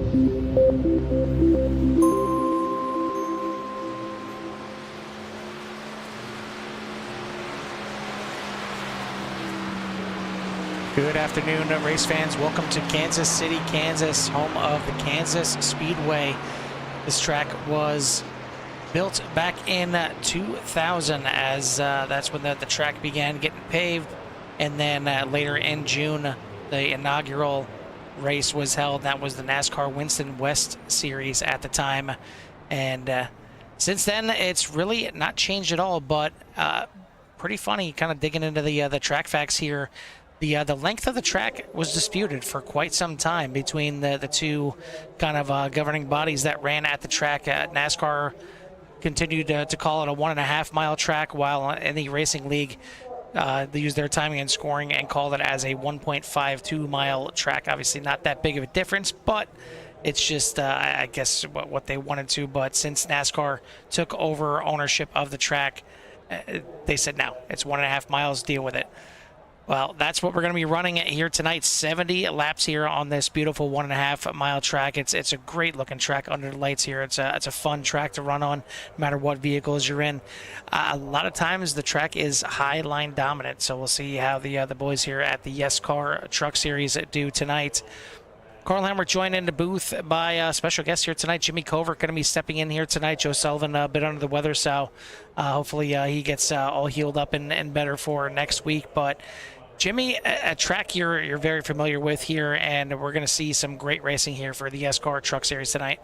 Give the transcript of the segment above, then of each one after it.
Good afternoon, race fans. Welcome to Kansas City, Kansas, home of the Kansas Speedway. This track was built back in 2000 as that's when the track began getting paved. And then later in June, the inaugural race was held. That was the NASCAR Winston West Series at the time. And since then, it's really not changed at all, but pretty funny kind of digging into the track facts here. The length of the track was disputed for quite some time between the two kind of governing bodies that ran at the track. NASCAR continued to call it a 1.5 mile track, while in the Racing League, they used their timing and scoring and called it as a 1.52 mile track. Obviously not that big of a difference, but it's just, I guess, what they wanted to. But since NASCAR took over ownership of the track, they said, no, it's 1.5 miles, deal with it. Well, that's what we're going to be running here tonight. 70 laps here on this beautiful 1.5 mile track. It's a great looking track under the lights here. It's a fun track to run on, no matter what vehicles you're in. A lot of times the track is high line dominant, so we'll see how the boys here at the YESCAR Truck Series do tonight. Carl, we're joined in the booth by a special guest here tonight. Jimmy Kohr going to be stepping in here tonight. Joe Sullivan a bit under the weather, so hopefully he gets all healed up and better for next week. But Jimmy, a track you're very familiar with here, and we're going to see some great racing here for the YESCAR Truck Series tonight.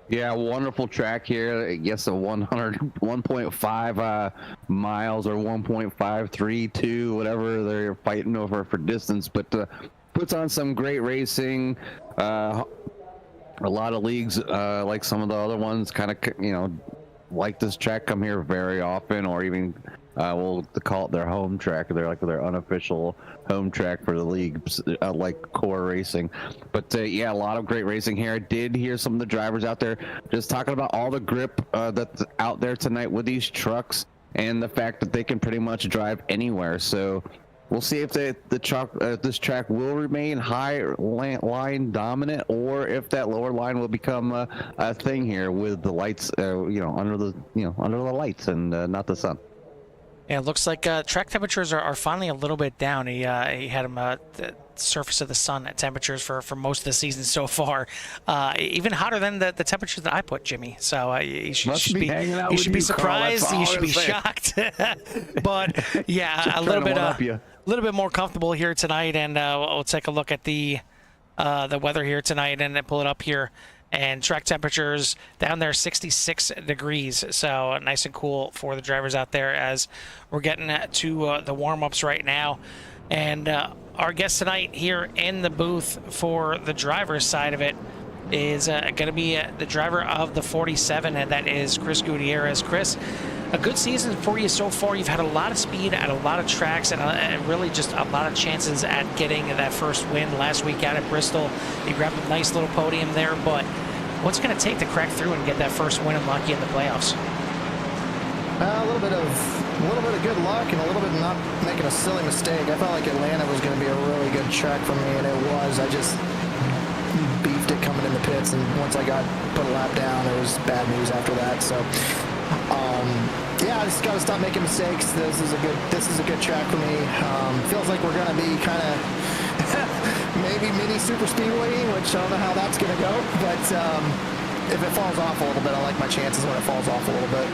Yeah, wonderful track here. I guess a 1.5 miles or 1.532, whatever they're fighting over for distance, but puts on some great racing. A lot of leagues, like some of the other ones, kind of, like this track, come here very often, or even we'll call it their home track. They're like their unofficial home track for the league, like Kohr Racing. But yeah, a lot of great racing here. I did hear some of the drivers out there just talking about all the grip that's out there tonight with these trucks, and the fact that they can pretty much drive anywhere. So we'll see if this track will remain high line dominant, or if that lower line will become a thing here with the lights, under the lights and not the sun. Yeah, it looks like track temperatures are finally a little bit down. He had them the surface of the sun at temperatures for most of the season so far, even hotter than the temperatures that I put, Jimmy. So you should be surprised. You should be shocked. But yeah, a little bit more comfortable here tonight, and we'll take a look at the weather here tonight and then pull it up here. And track temperatures down there 66 degrees, so nice and cool for the drivers out there as we're getting to the warm-ups right now. And our guest tonight here in the booth for the driver's side of it is going to be the driver of the 47, and that is Chris Gutierrez. Chris, a good season for you so far. You've had a lot of speed at a lot of tracks, and really just a lot of chances at getting that first win last week out at Bristol. You grabbed a nice little podium there, but what's going to take to crack through and get that first win and lock you in the playoffs? A little bit of good luck and a little bit of not making a silly mistake. I felt like Atlanta was going to be a really good track for me, and it was. I just beefed it coming in the pits, and once I put a lap down, it was bad news after that. So yeah, I just got to stop making mistakes. This is a good track for me. Feels like we're going to be kind of maybe mini super speedway, which I don't know how that's going to go. But if it falls off a little bit, I like my chances when it falls off a little bit.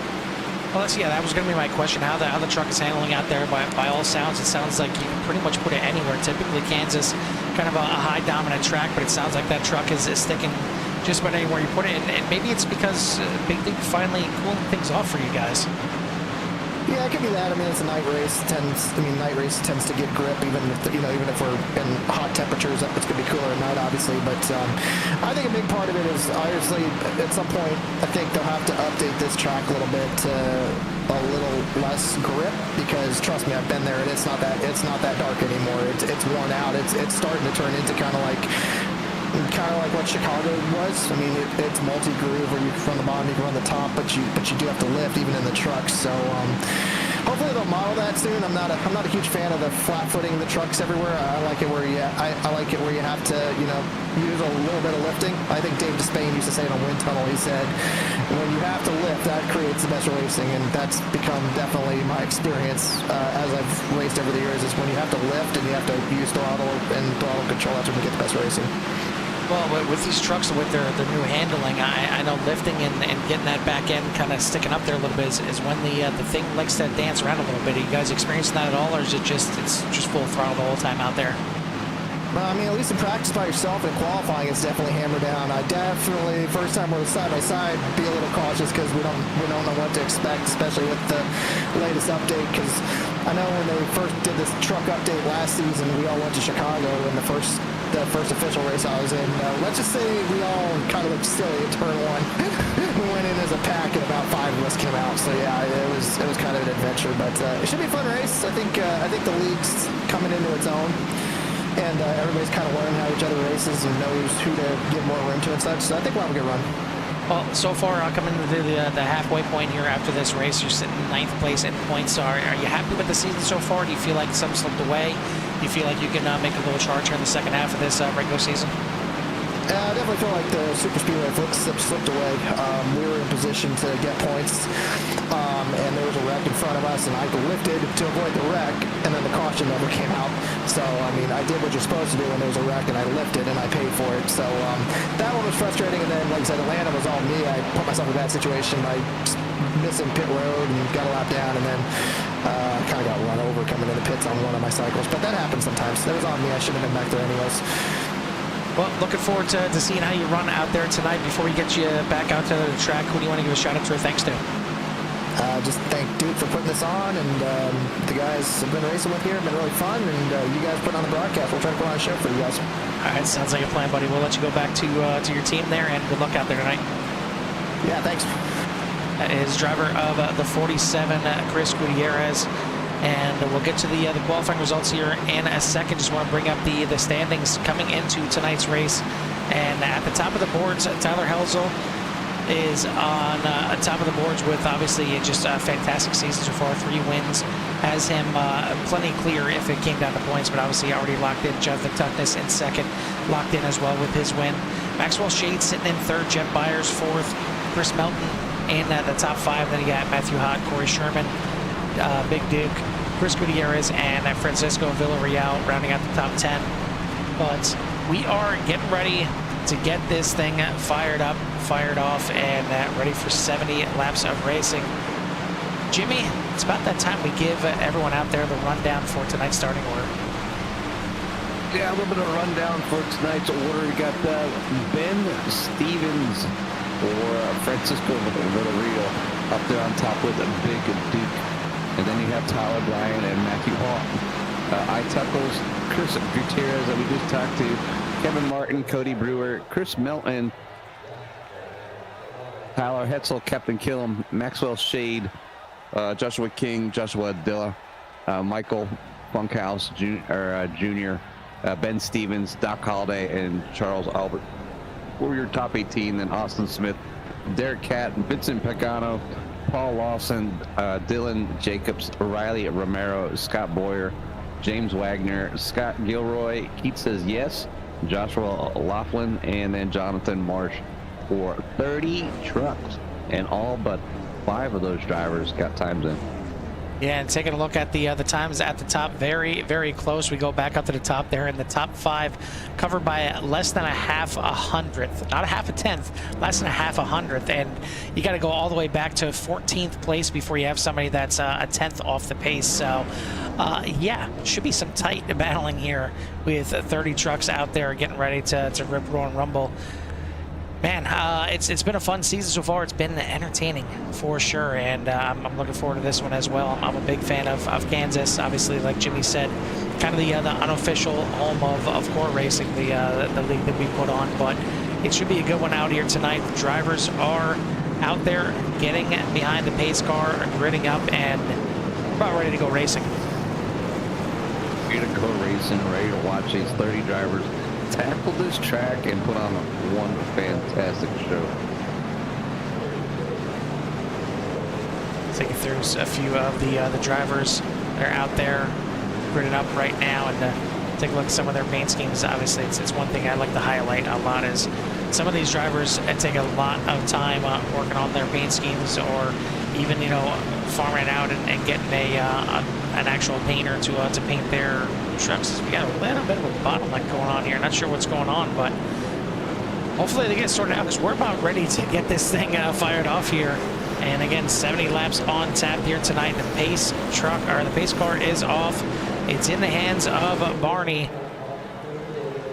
Well, that was going to be my question, how the truck is handling out there. By all sounds, it sounds like you can pretty much put it anywhere. Typically, Kansas, kind of a high dominant track, but it sounds like that truck is sticking just about anywhere you put it. And maybe it's because Big Dick finally cooling things off for you guys. Yeah, it could be that. I mean, it's a night race. Night race tends to get grip, even if we're in hot temperatures. It's going to be cooler at night, obviously. But I think a big part of it is, obviously, at some point, I think they'll have to update this track a little bit to a little less grip, because trust me, I've been there, and it's not that dark anymore. It's worn out. It's starting to turn into kind of like what Chicago was. I mean, it's multi-groove where you from the bottom, you can run the top, but you do have to lift even in the trucks. So hopefully they'll model that soon. I'm not a huge fan of the flat footing the trucks everywhere. I like it where I like it where you have to, you know, use a little bit of lifting. I think Dave Despain used to say it on Wind Tunnel. He said, when you have to lift, that creates the best racing, and that's become definitely my experience as I've raced over the years. Is when you have to lift and you have to use throttle and throttle control, that's when you get the best racing. Well, with these trucks, with their new handling, I know lifting and getting that back end kind of sticking up there a little bit is when the thing likes to dance around a little bit. Are you guys experiencing that at all, or is it's just full throttle the whole time out there? I mean, at least in practice by yourself and qualifying, it's definitely hammered down. I definitely, first time we're side by side, be a little cautious because we don't know what to expect, especially with the latest update. Because I know when they first did this truck update last season, we all went to Chicago in the first official race I was in. Let's just say we all kind of looked silly at turn one. We went in as a pack, and about 5 of us came out. So yeah, it was kind of an adventure, but it should be a fun race. I think the league's coming into its own. And everybody's kind of learning how each other races and knows who to give more room to and such. So I think we'll have a good run. Well, so far, coming to the halfway point here after this race, you're sitting in 9th place in points. Are you happy with the season so far? Do you feel like some slipped away? Do you feel like you can make a little charge here in the second half of this regular season? I definitely feel like the Super Speedway slipped away. We were in position to get points, and there was a wreck in front of us, and I lifted to avoid the wreck, and then the caution never came out. So, I mean, I did what you're supposed to do when there was a wreck, and I lifted, and I paid for it. So, that one was frustrating, and then, like I said, Atlanta was all me. I put myself in a bad situation by missing pit road and got a lap down, and then kind of got run over coming into the pits on one of my cycles. But that happens sometimes. That was on me. I shouldn't have been back there anyways. Well, looking forward to seeing how you run out there tonight. Before we get you back out to the track, who do you want to give a shout out to or thanks to? Just thank Duke for putting this on, and the guys have been racing with here. It's been really fun, and you guys putting on the broadcast. We'll try to put on a show for you guys. All right, sounds like a plan, buddy. We'll let you go back to your team there, and good luck out there tonight. Yeah, thanks. That is driver of the 47, Chris Gutierrez. And we'll get to the qualifying results here in a second. Just want to bring up the standings coming into tonight's race. And at the top of the boards, Tyler Helzel is on top of the boards with obviously just a fantastic season so far. 3 wins. Has him plenty clear if it came down to points, but obviously already locked in. Judd Tuckness in second, locked in as well with his win. Maxwell Shade sitting in third, Jeff Byers fourth, Chris Melton in the top 5. Then you got Matthew Hott, Corey Sherman, Big Duke, Chris Gutierrez, and Francisco Villarreal rounding out the top 10. But we are getting ready to get this thing fired up, fired off, and ready for 70 laps of racing. Jimmy, it's about that time we give everyone out there the rundown for tonight's starting order. Yeah, a little bit of a rundown for tonight's order. We got Ben Stevens or Francisco Villarreal up there on top with a Big Duke. And then you have Tyler Bryan and Matthew Hall. Tuckles, Chris Gutierrez that we just talked to, Kevin Martin, Cody Brewer, Chris Melton, Tyler Hetzel, Captain Killam, Maxwell Shade, Joshua King, Joshua Dilla, Michael Bunkhouse Jr., Ben Stevens, Doc Holliday, and Charles Albert. Were your top 18, then Austin Smith, Derek Catt, Vincent Pagano, Paul Lawson, Dylan Jacobs, Riley Romero, Scott Boyer, James Wagner, Scott Gilroy, Keith Says Yes, Joshua Laughlin, and then Jonathan Marsh for 30 trucks. And all but 5 of those drivers got times in. Yeah, and taking a look at the times at the top, very, very close. We go back up to the top there, and the top 5 covered by less than a half a hundredth, not a half a tenth, less than a half a hundredth. And you got to go all the way back to 14th place before you have somebody that's a tenth off the pace. So, yeah, should be some tight battling here with 30 trucks out there getting ready to rip, roll, and rumble. Man, it's been a fun season so far. It's been entertaining for sure, and I'm looking forward to this one as well. I'm a big fan of Kansas. Obviously, like Jimmy said, kind of the unofficial home of Kohr Racing, the league that we put on. But it should be a good one out here tonight. The drivers are out there getting behind the pace car, gritting up, and about ready to go racing. Ready to go racing, ready to watch these 30 drivers tackle this track and put on one fantastic show. take you through a few of the drivers that are out there gridded up right now, and take a look at some of their main schemes. Obviously, it's one thing I'd like to highlight a lot is some of these drivers take a lot of time working on their paint schemes, or even, you know, farming out and getting an actual painter to paint their trucks. We got a little bit of a bottleneck going on here. Not sure what's going on, but hopefully they get sorted out, because we're about ready to get this thing fired off here. And again, 70 laps on tap here tonight. The pace car is off. It's in the hands of Barney.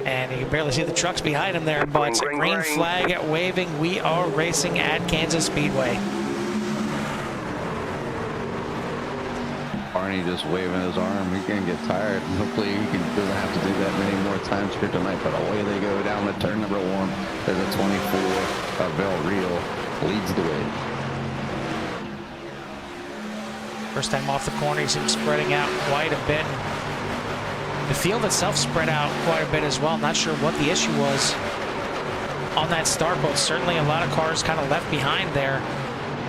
And you can barely see the trucks behind him there, but green flag waving. We are racing at Kansas Speedway. Barney just waving his arm. He's gonna get tired. Hopefully he doesn't have to do that many more times here tonight. But away they go down to turn number 1. There's a 24 of Del Rio leads the way. First time off the corner, he seems spreading out quite a bit. The field itself spread out quite a bit as well. Not sure what the issue was on that start, but certainly a lot of cars kind of left behind there.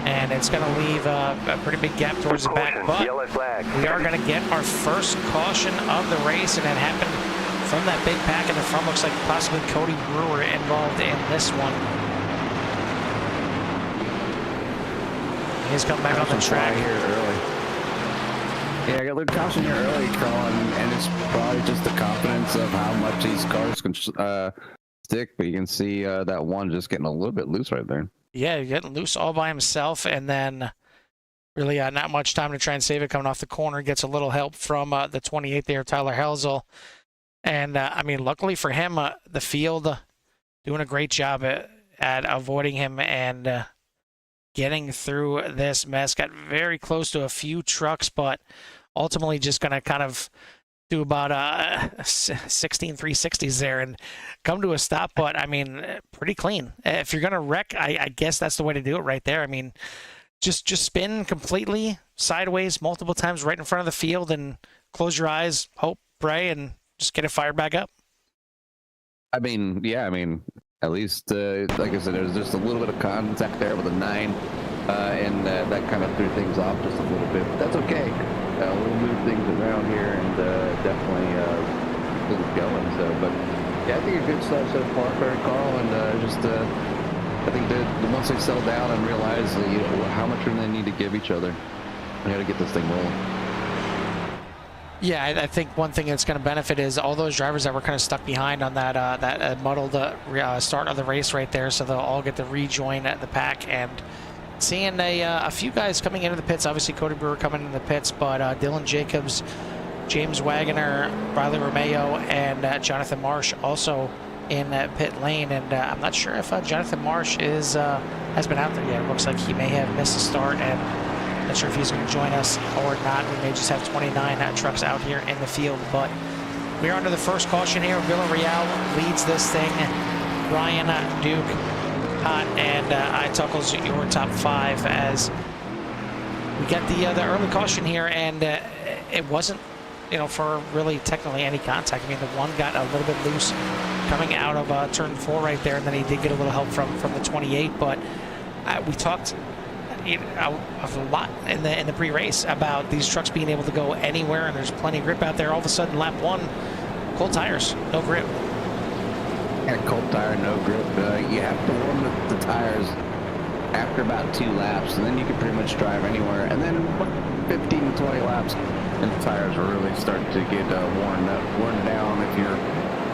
And it's going to leave a pretty big gap towards the back. But we are going to get our first caution of the race, and it happened from that big pack in the front. Looks like possibly Cody Brewer involved in this one. He's coming back on the track here early. Yeah, I got a little caution here early, Colin, and it's probably just the confidence of how much these cars can stick. But you can see that one just getting a little bit loose right there. Yeah, getting loose all by himself, and then really not much time to try and save it. Coming off the corner, gets a little help from the 28 there, Tyler Helzel. And I mean, luckily for him, the field doing a great job at avoiding him and getting through this mess. Got very close to a few trucks, but ultimately just going to kind of do about 16 360s there and come to a stop. But I mean, pretty clean. If you're going to wreck, I guess that's the way to do it right there. I mean, just spin completely sideways multiple times right in front of the field and close your eyes, hope, pray, and just get it fired back up. I mean, yeah, I mean, at least, like I said, there's just a little bit of contact there with a 9, and that kind of threw things off just a little bit. But that's okay. We'll move things around here and definitely get it going. So, but yeah, I think a good start so far for Carl, and I think that once they settle down and realize how much room they need to give each other, we got to get this thing rolling. Yeah, I think one thing that's going to benefit is all those drivers that were kind of stuck behind on that muddled start of the race right there, so they'll all get to rejoin the pack. And seeing a few guys coming into the pits, obviously Cody Brewer coming into the pits, but Dylan Jacobs, James Wagoner, Riley Romeo, and Jonathan Marsh also in pit lane. And I'm not sure if Jonathan Marsh has been out there yet. It looks like he may have missed a start, and not sure if he's going to join us or not. We may just have 29 trucks out here in the field, but we're under the first caution here. Villarreal leads this thing. Ryan, Duke, Hot, and I Tuckles your top 5 as we get the early caution here, and it wasn't, for really technically any contact. I mean, the one got a little bit loose coming out of turn 4 right there, and then he did get a little help from the 28, but we talked a lot in the pre-race about these trucks being able to go anywhere, and there's plenty of grip out there. All of a sudden, lap 1, cold tires, no grip. And a cold tire, no grip. You have to warm the tires after about 2 laps, and then you can pretty much drive anywhere. And then 15 to 20 laps, and the tires will really start to get worn down if you're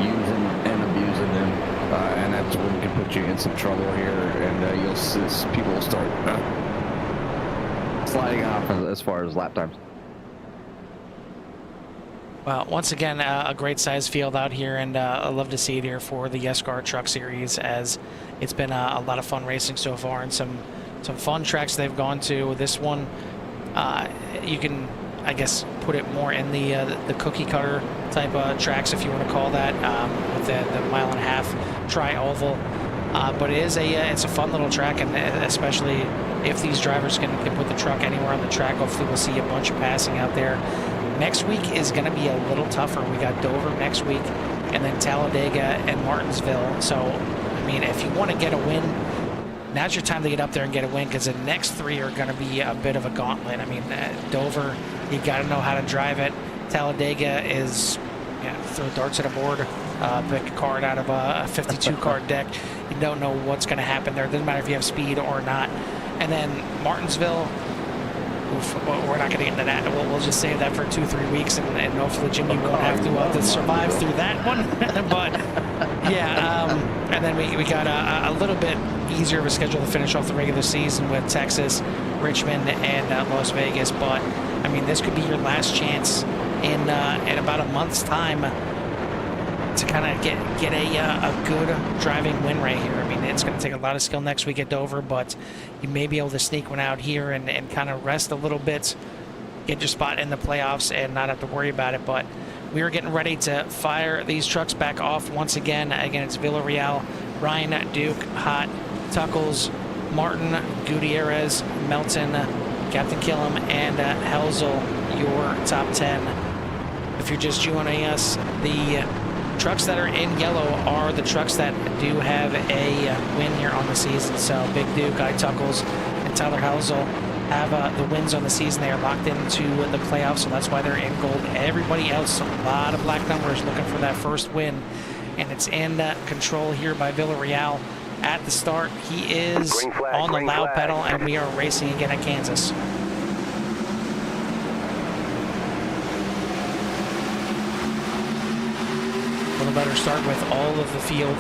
using and abusing them. And that's when it can put you in some trouble here, and you'll see people will start sliding off as far as lap times. Well, once again, a great size field out here, and I love to see it here for the YESCAR Truck Series, as it's been a lot of fun racing so far, and some fun tracks they've gone to. This one, you can, I guess, put it more in the cookie cutter type of tracks, if you want to call that, with the 1.5-mile tri-oval. But it's a fun little track, and especially if these drivers can put the truck anywhere on the track, hopefully we'll see a bunch of passing out there. Next week is going to be a little tougher. We got Dover next week, and then Talladega and Martinsville. So, I mean, if you want to get a win now's your time to get up there and get a win, because the next 3 are going to be a bit of a gauntlet. I mean, Dover, you got to know how to drive it. Talladega is, throw darts at a board, pick a card out of a 52 card deck. You don't know what's going to happen there. It doesn't matter if you have speed or not. And then Martinsville, well, we're not going to get into that. We'll just save that for 2-3 weeks, and hopefully Jimmy won't have to survive through that one. But yeah, and then we got a little bit easier of a schedule to finish off the regular season with Texas, Richmond, and Las Vegas. But I mean, this could be your last chance in about a month's time to kind of get a good driving win right here. I mean, it's going to take a lot of skill next week at Dover, but you may be able to sneak one out here and kind of rest a little bit, get your spot in the playoffs, and not have to worry about it. But we are getting ready to fire these trucks back off once again against Villarreal, Ryan, Duke, Hot, Tuckles, Martin, Gutierrez, Melton, Captain Killam, and Helzel, your top 10. If you're just joining us, the trucks that are in yellow are the trucks that do have a win here on the season. So Big Duke, Tuckles, and Tyler Helzel have the wins on the season. They are locked into the playoffs, so that's why they're in gold. Everybody else, a lot of black numbers looking for that first win, and it's in control here by Villarreal at the start. He is on the loud pedal, and we are racing again at Kansas. A little better start with all of the field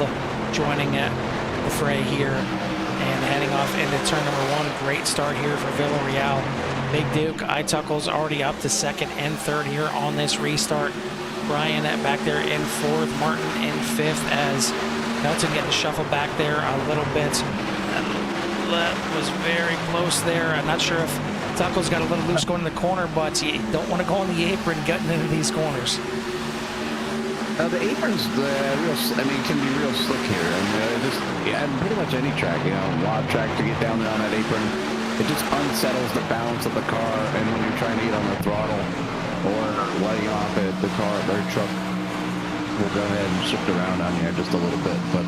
joining the fray here and heading off into turn number 1. Great start here for Villarreal. Big Duke, Tuckles already up to second and third here on this restart. Brian back there in fourth, Martin in fifth, as Melton getting shuffled back there a little bit. That was very close there. I'm not sure if Tuckles got a little loose going in the corner, but you don't want to go on the apron getting into these corners. The aprons, can be real slick here. And pretty much any track, wild track to get down there on that apron, it just unsettles the balance of the car. And when you're trying to get on the throttle or letting off it, the car, their truck will go ahead and shift around on you just a little bit. But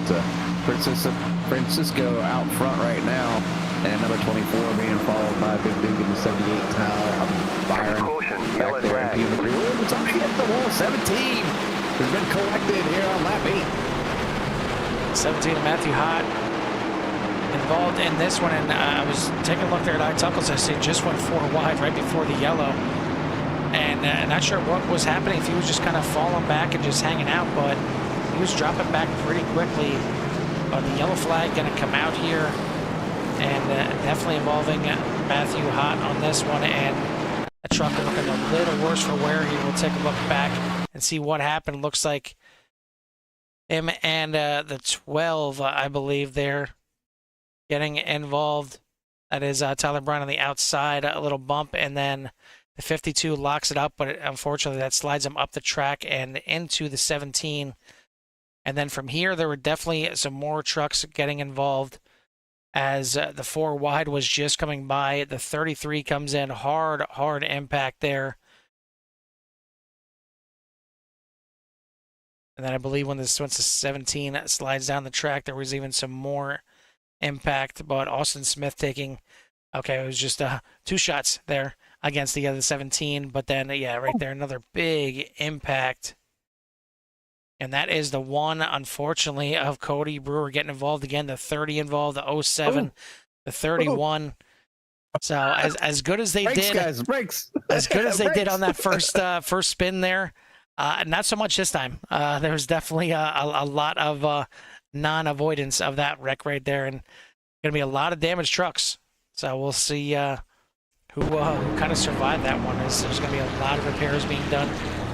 Francisco out front right now, and number 24 being followed by Big Duke in the 78 towel. Byron back there in P3. It's actually at the wall. 17 has been collected here on lap 8. 17 of Matthew Hott involved in this one, and I was taking a look there at Tuckles. I see just went 4 wide right before the yellow, and not sure what was happening, if he was just kind of falling back and just hanging out, but he was dropping back pretty quickly. But the yellow flag going to come out here, and definitely involving Matthew Hott on this one, and a truck looking a little worse for wear here. We'll take a look back and see what happened. Looks like him and the 12, I believe, they're getting involved. That is Tyler Brown on the outside, a little bump, and then the 52 locks it up, but unfortunately that slides him up the track and into the 17. And then from here, there were definitely some more trucks getting involved as the 4 wide was just coming by. The 33 comes in, hard impact there. And then I believe once the 17 slides down the track, there was even some more impact. But Austin Smith taking, it was just 2 shots there against the other 17. But then, right there, another big impact. And that is the one, unfortunately, of Cody Brewer getting involved again. The 30 involved, the 07, the 31. So as good as they did, guys, as good as they did on that first spin there, not so much this time. There was definitely a lot of non-avoidance of that wreck right there, and going to be a lot of damaged trucks. So we'll see who kind of survived that one. There's going to be a lot of repairs being done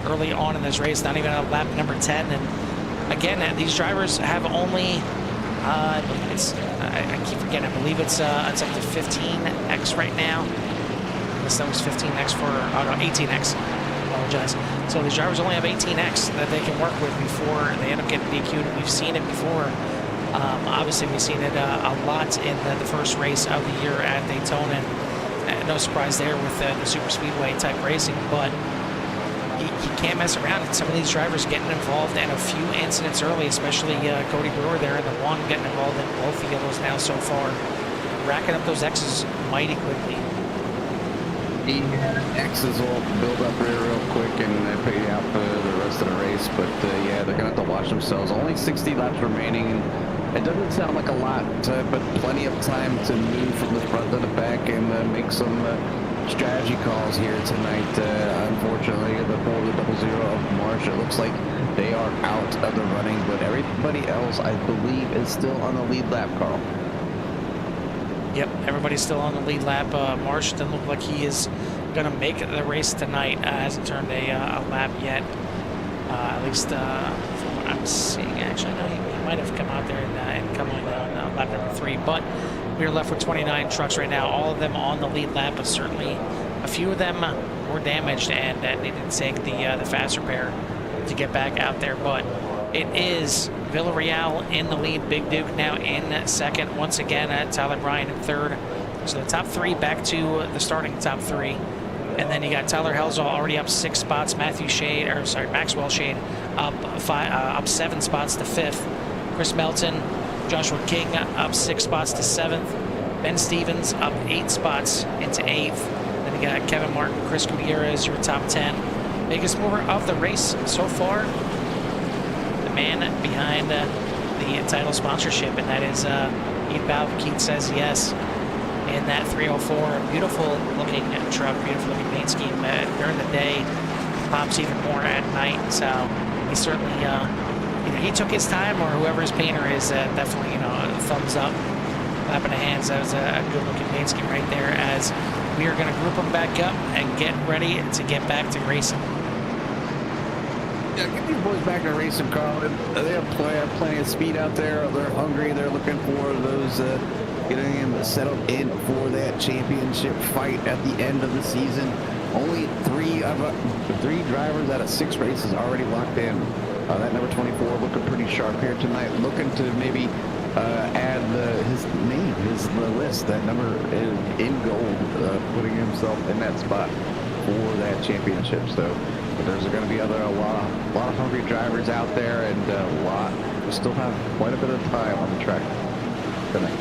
early on in this race, not even at lap number 10. And again, these drivers have only, I keep forgetting, I believe it's up to 15x right now. I guess that was 15x for, 18x. I apologize. So these drivers only have 18x that they can work with before they end up getting DQ'd. We've seen it before. Obviously, we've seen it a lot in the first race of the year at Daytona. And no surprise there with the super speedway type racing, but you can't mess around. And some of these drivers getting involved in a few incidents early, especially Cody Brewer there, and the one getting involved in both the yellows now so far, racking up those X's mighty quickly. The X's will build up real quick and pay out for the rest of the race, but yeah, they're gonna have to watch themselves. Only 60 laps remaining, and it doesn't sound like a lot, but plenty of time to move from the front to the back and make some strategy calls here tonight. Unfortunately, the 4-0 of Marsh, it looks like they are out of the running, but everybody else, I believe, is still on the lead lap, Carl. Yep, everybody's still on the lead lap. Marsh doesn't look like he is going to make the race tonight. Hasn't turned a lap yet, at least from what I'm seeing. Actually, no, he might have come out there and come on lap number 3. But we're left with 29 trucks right now, all of them on the lead lap, but certainly a few of them were damaged and needed to take the fast repair to get back out there. But it is Villarreal in the lead, Big Duke now in second. Once again, Tyler Bryan in third. So the top 3 back to the starting top 3. And then you got Tyler Helzel already up 6 spots. Maxwell Shade up 7 spots to 5th. Chris Melton, Joshua King up 6 spots to 7th. Ben Stevens up 8 spots into 8th. Then you got Kevin Martin, Chris Gutierrez, your top 10. Biggest mover of the race so far, the man behind the title sponsorship, and that is Keith Balv. Keith says yes in that 304. Beautiful looking truck, beautiful looking paint scheme during the day, pops even more at night. So he certainly either he took his time, or whoever his painter is, definitely, a thumbs up, clapping the hands. That was a good looking paint scheme right there, as we are going to group them back up and get ready to get back to racing. Yeah, get these boys back to racing, Carl. They have plenty of speed out there. They're hungry. They're looking for those, getting them settled in for that championship fight at the end of the season. Only 3 drivers out of 6 races already locked in. That number 24 looking pretty sharp here tonight. Looking to maybe add his name, the list. That number is in gold, putting himself in that spot for that championship. So. But there's going to be a lot of hungry drivers out there, and we still have quite a bit of time on the track tonight.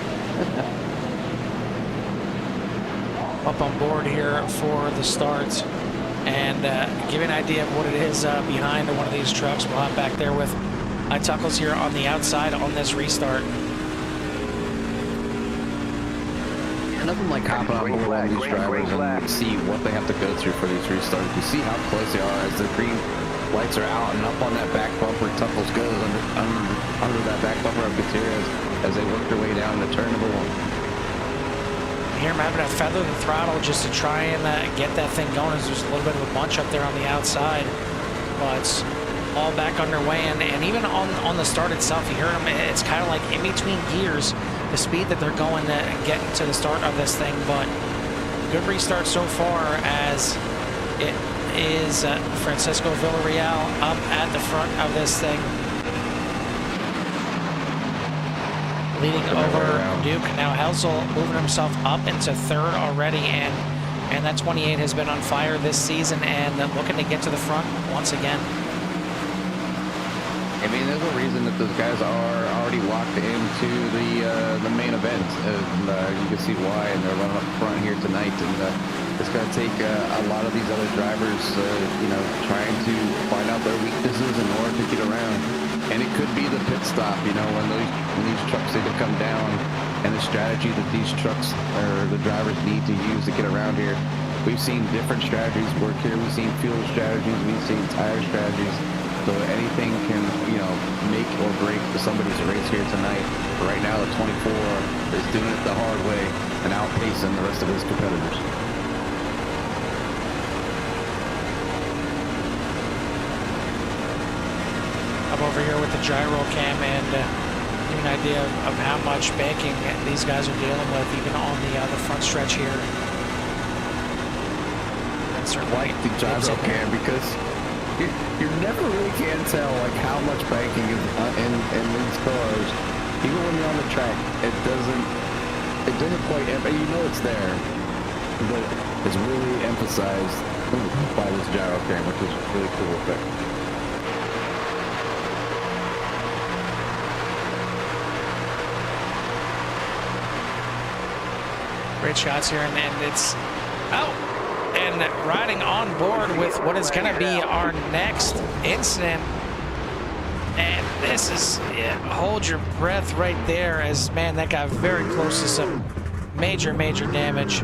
Up on board here for the start, and give you an idea of what it is behind one of these trucks. We'll hop back there with Tuckles here on the outside on this restart. Nothing like hopping on board one of these drivers and see what they have to go through for these restarts. You see how close they are as the green lights are out, and up on that back bumper, Tuckles goes under that back bumper of Gutierrez as they work their way down to turn number 1. Here I'm having to feather the throttle just to try and get that thing going, as there's a little bit of a bunch up there on the outside, but all back underway. And even on the start itself, you hear them, it's kind of like in between gears, the speed that they're going getting to the start of this thing. But good restart so far, as it is Francisco Villarreal up at the front of this thing, leading over Duke. Now Helzel moving himself up into 3rd already, and that 28 has been on fire this season and looking to get to the front once again. I mean, there's a reason that those guys are already locked into the main event, and you can see why, and they're running up front here tonight. And it's going to take a lot of these other drivers, trying to find out their weaknesses in order to get around. And it could be the pit stop, when these trucks need to come down, and the strategy that these trucks or the drivers need to use to get around here. We've seen different strategies work here. We've seen fuel strategies. We've seen tire strategies. So anything can, make or break somebody's race here tonight. But right now, the 24 is doing it the hard way and outpacing the rest of his competitors. I'm over here with the gyro cam and give you an idea of how much banking these guys are dealing with, even on the front stretch here. Like the gyro cam, because you never really can tell how much banking is in these cars. Even when you're on the track, it doesn't quite, it's there, but is really emphasized by this gyro cam, which is really cool effect. Great shots here, and it's out and riding on board with what is going to be our next incident. And this is, yeah, hold your breath right there, as man, that got very close to some major damage.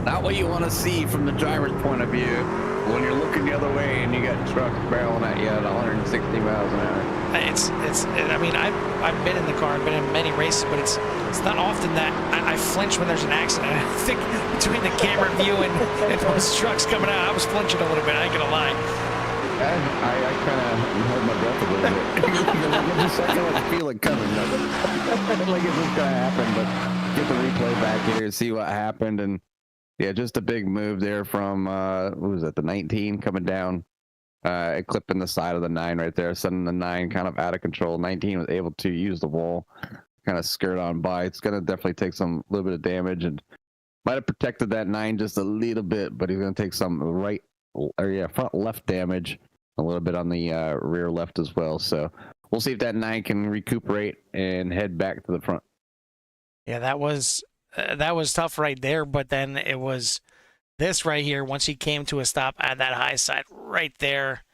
Not what you want to see from the driver's point of view when you're looking the other way and you got trucks barreling at you at 160 miles an hour. I mean, I've been in the car, I've been in many races, but it's not often that I flinch when there's an accident. I think between the camera view and those trucks coming out, I was flinching a little bit, I ain't gonna lie. I kind of held my breath a little bit. Just I can feel it coming. Like it's just gonna happen, but get the replay back here and see what happened. And yeah, just a big move there from what was it, the 19 coming down, clipping the side of the 9 right there, sending the 9 kind of out of control. 19 was able to use the wall, kind of skirt on by. It's gonna definitely take some little bit of damage, and might have protected that 9 just a little bit, but he's gonna take some front left damage, a little bit on the rear left as well. So we'll see if that 9 can recuperate and head back to the front. Yeah, that was tough right there, but then it was this right here. Once he came to a stop at that high side right there,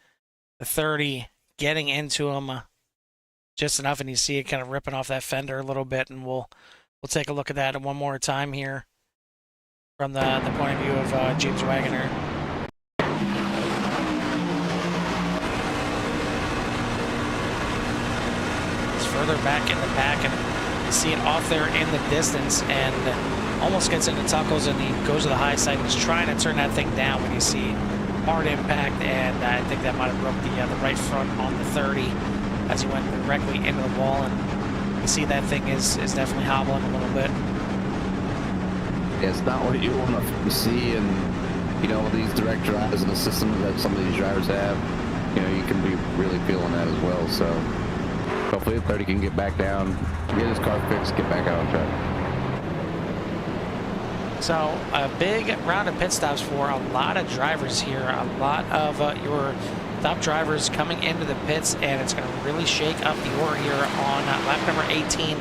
the 30 getting into him just enough, and you see it kind of ripping off that fender a little bit, and we'll take a look at that one more time here from the point of view of James Wagoner. Further back in the pack, and you see it off there in the distance, and almost gets into tuckles, and he goes to the high side and he's trying to turn that thing down when you see hard impact, and I think that might have broke the right front on the 30 as he went directly into the wall, and you see that thing is definitely hobbling a little bit. Yeah, it's not what you want to see, and you know, these direct drives and the system that some of these drivers have, you know, you can be really feeling that as well. So hopefully the 30 can get back down, get his car fixed, get back out on track. So a big round of pit stops for a lot of drivers here. A lot of your top drivers coming into the pits, and it's going to really shake up the order here on lap number 18.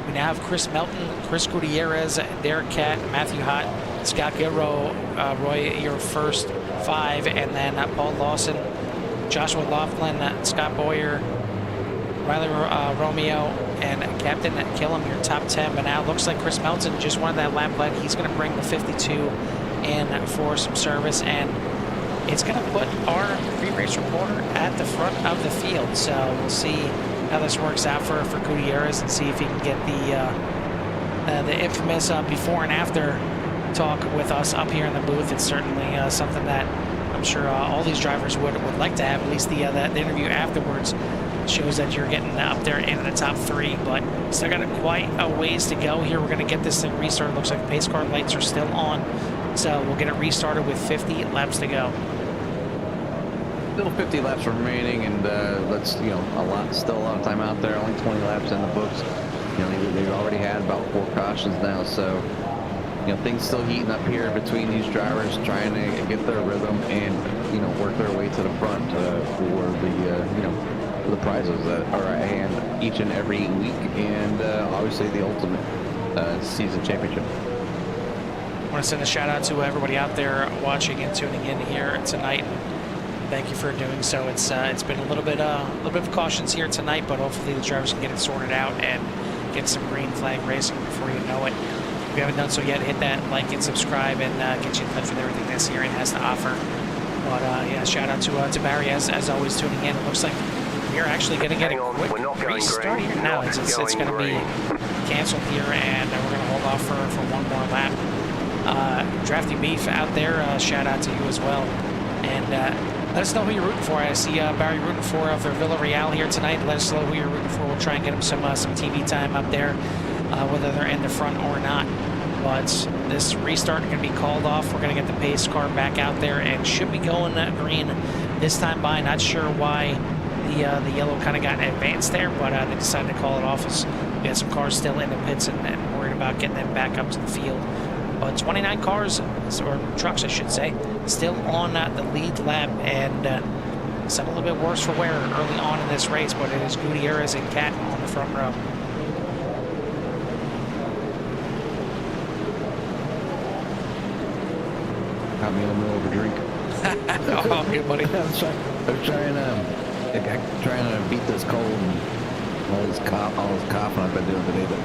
We now have Chris Melton, Chris Gutierrez, Derek Catt, Matthew Hott, Scott Gilroy, Roy, your first 5, and then Paul Lawson, Joshua Laughlin, Scott Boyer, Riley Romeo, and Captain Killam, your top 10. But now it looks like Chris Melton just wanted that lap led. He's going to bring the 52 in for some service, and it's going to put our pre-race reporter at the front of the field. So we'll see how this works out for Gutierrez, and see if he can get the infamous before and after talk with us up here in the booth. It's certainly something that I'm sure all these drivers would like to have. At least the interview afterwards shows that you're getting up there into the top 3, but still got quite a ways to go here. We're going to get this thing restarted. Looks like the pace car lights are still on, so we'll get it restarted with 50 laps to go. Still 50 laps remaining, and that's, you know, still a lot of time out there. Only 20 laps in the books. You know, they've already had about 4 cautions now, so you know, things still heating up here between these drivers, trying to get their rhythm and, you know, work their way to the front for the you know, the prizes that are at hand each and every week, and obviously the ultimate season championship. I want to send a shout out to everybody out there watching and tuning in here tonight. Thank you for doing so. It's been a little bit of cautions here tonight, but hopefully the drivers can get it sorted out and get some green flag racing before you know it. If you haven't done so yet, hit that like and subscribe, and get you in touch with everything this year has to offer. But yeah, shout out to Barry as always tuning in. It looks like we're actually going to get a quick restart here now. It's going to be canceled here, and we're going to hold off for one more lap. Drafty Beef out there, shout out to you as well. And let us know who you're rooting for. I see Barry rooting for Villarreal here tonight. Let us know who you're rooting for. We'll try and get him some TV time up there, whether they're in the front or not. But this restart is going to be called off. We're going to get the pace car back out there, and should be going green this time by. Not sure why the yellow kind of got advanced there, but they decided to call it off as we had some cars still in the pits and worried about getting them back up to the field. But 29 cars, or trucks I should say, still on the lead lap, and some a little bit worse for wear early on in this race, but it is Gutierrez and Cat on the front row. Got me in the middle of a drink. Oh, good buddy. I'm trying to beat this cold and all this coughing I've been doing today. But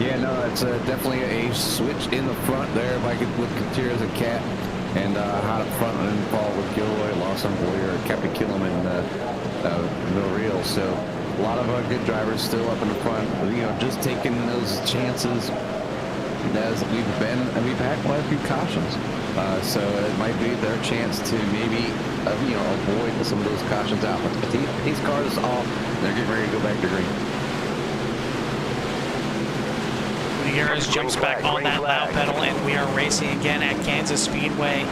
yeah, no, it's definitely a switch in the front there with Gutierrez and Cat, and hot up front and fall with Gilroy, Lawson, Boyer, Captain Killam, and Del Real. So a lot of good drivers still up in the front. You know, just taking those chances as we've had quite a few cautions. So it might be their chance to maybe, you know, avoid some of those cautions out. But these cars off, they're getting ready to go back to green. Gutierrez jumps back on that loud pedal, and we are racing again at Kansas Speedway.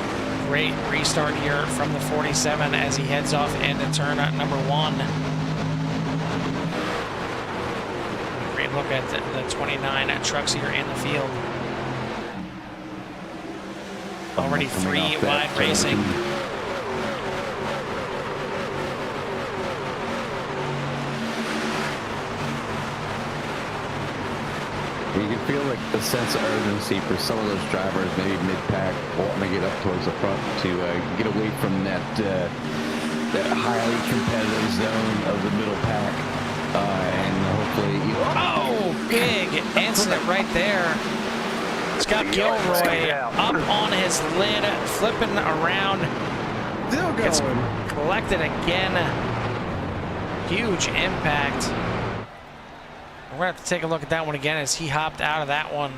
Great restart here from the 47 as he heads off into turn number 1. Great look at the 29 trucks here in the field. Already 3 wide racing. You can feel like the sense of urgency for some of those drivers, maybe mid-pack, wanting to get up towards the front to get away from that highly competitive zone of the middle pack, and hopefully, Oh, big incident right there. Scott Gilroy up on his lid, flipping around. still going. Gets collected again. Huge impact. We're going to have to take a look at that one again as he hopped out of that one.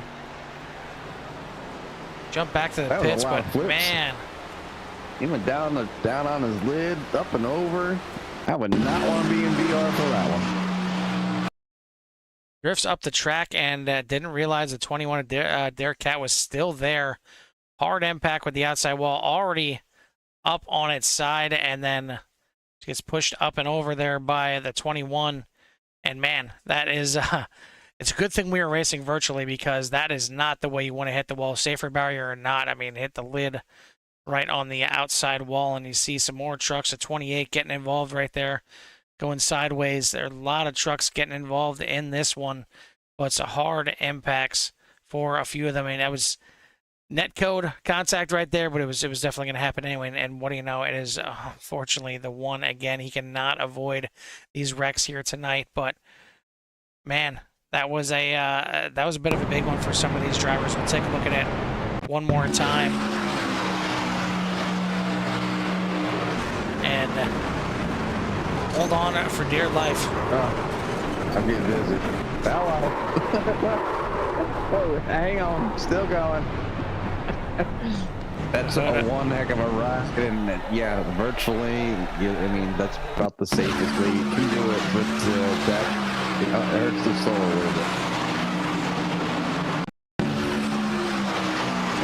Jump back to the pits, but man. He went down on his lid, up and over. I would not want to be in VR for that one. Drifts up the track and didn't realize the 21 Derek Cat was still there. Hard impact with the outside wall already up on its side, and then gets pushed up and over there by the 21. And man, that is it's a good thing we were racing virtually, because that is not the way you want to hit the wall, safer barrier or not. I mean, hit the lid right on the outside wall, and you see some more trucks at 28 getting involved right there, going sideways. There are a lot of trucks getting involved in this one, but it's a hard impacts for a few of them. I mean, that was net code contact right there, but it was definitely going to happen anyway. And what do you know? It is unfortunately the one again. He cannot avoid these wrecks here tonight. But man, that was a bit of a big one for some of these drivers. We'll take a look at it one more time. And hold on for dear life. Oh, I'm getting dizzy. Hello. Oh, hang on, still going. That's one heck of a ride, and yeah, virtually, I mean, that's about the safest way you can do it, but that hurts the soul a little bit.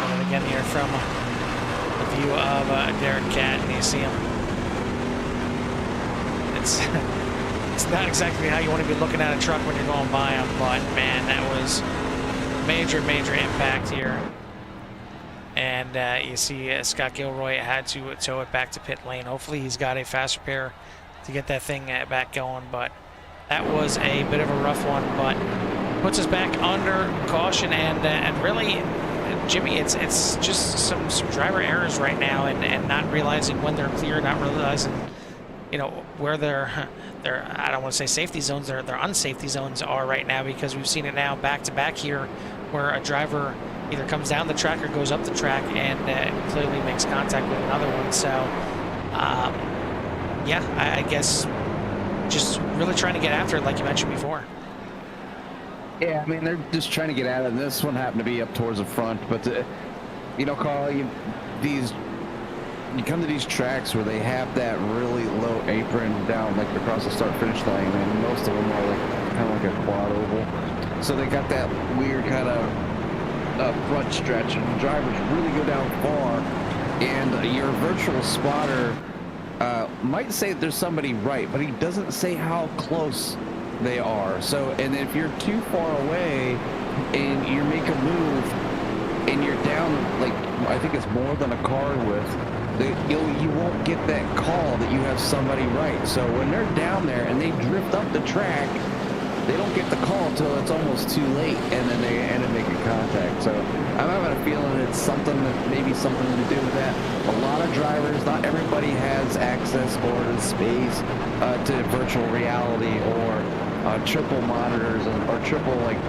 And again here from the view of Derek Cat, and you see him. It's not exactly how you want to be looking at a truck when you're going by him, but man, that was major impact here. And you see Scott Gilroy had to tow it back to pit lane. Hopefully he's got a fast repair to get that thing back going, but that was a bit of a rough one, but puts us back under caution. And really, Jimmy, it's just some driver errors right now, and not realizing when they're clear, not realizing, you know, where their I don't want to say safety zones, their unsafety zones are right now, because we've seen it now back to back here where a driver either comes down the track or goes up the track and clearly makes contact with another one. So yeah, I guess just really trying to get after it, like you mentioned before. Yeah, I mean, they're just trying to get at it, and this one happened to be up towards the front. But you know, Carl, you come to these tracks where they have that really low apron down, like across the start-finish line, and most of them are like kind of like a quad oval. So they got that weird kind of front stretch, and the drivers really go down far, and your virtual spotter might say there's somebody right, but he doesn't say how close they are. So, and if you're too far away and you make a move, and you're down, like, I think it's more than a car width, you won't get that call that you have somebody right. So when they're down there and they drift up the track, they don't get the call until it's almost too late, and then they end up making contact. So I'm having a feeling it's something that maybe something to do with that. A lot of drivers, not everybody has access or the space to virtual reality or triple monitors or triple, like,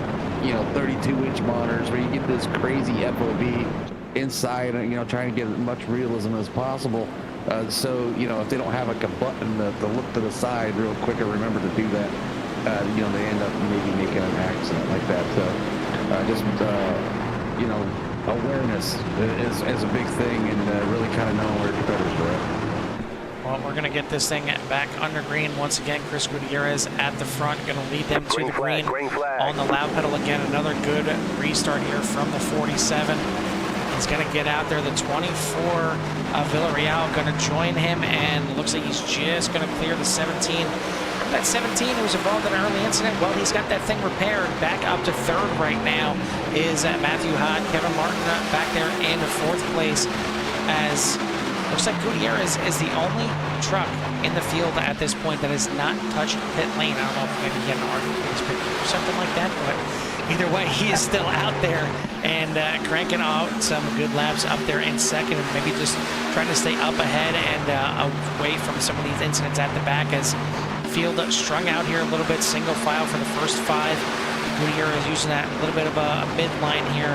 32-inch monitors where you get this crazy FOV inside, trying to get as much realism as possible. So, if they don't have like a button to look to the side real quick and remember to do that, they end up maybe making an accident like that. So, awareness is a big thing, and really kind of knowing where your competitors are at. Well, we're going to get this thing back under green once again. Chris Gutierrez at the front, going to lead them to the green on the loud pedal again. Another good restart here from the 47. He's going to get out there. The 24 Villarreal going to join him, and looks like he's just going to clear the 17. That 17 who was involved in an early incident, well, he's got that thing repaired. Back up to third right now is Matthew Hott. Kevin Martin back there in fourth place, as looks like Gutierrez is the only truck in the field at this point that has not touched pit lane. I don't know if maybe he had an argument with his pit or something like that, but either way, he is still out there and cranking out some good laps up there in second, and maybe just trying to stay up ahead and away from some of these incidents at the back, as field strung out here a little bit, single file for the first 5. Gutierrez is using that little bit of a midline here,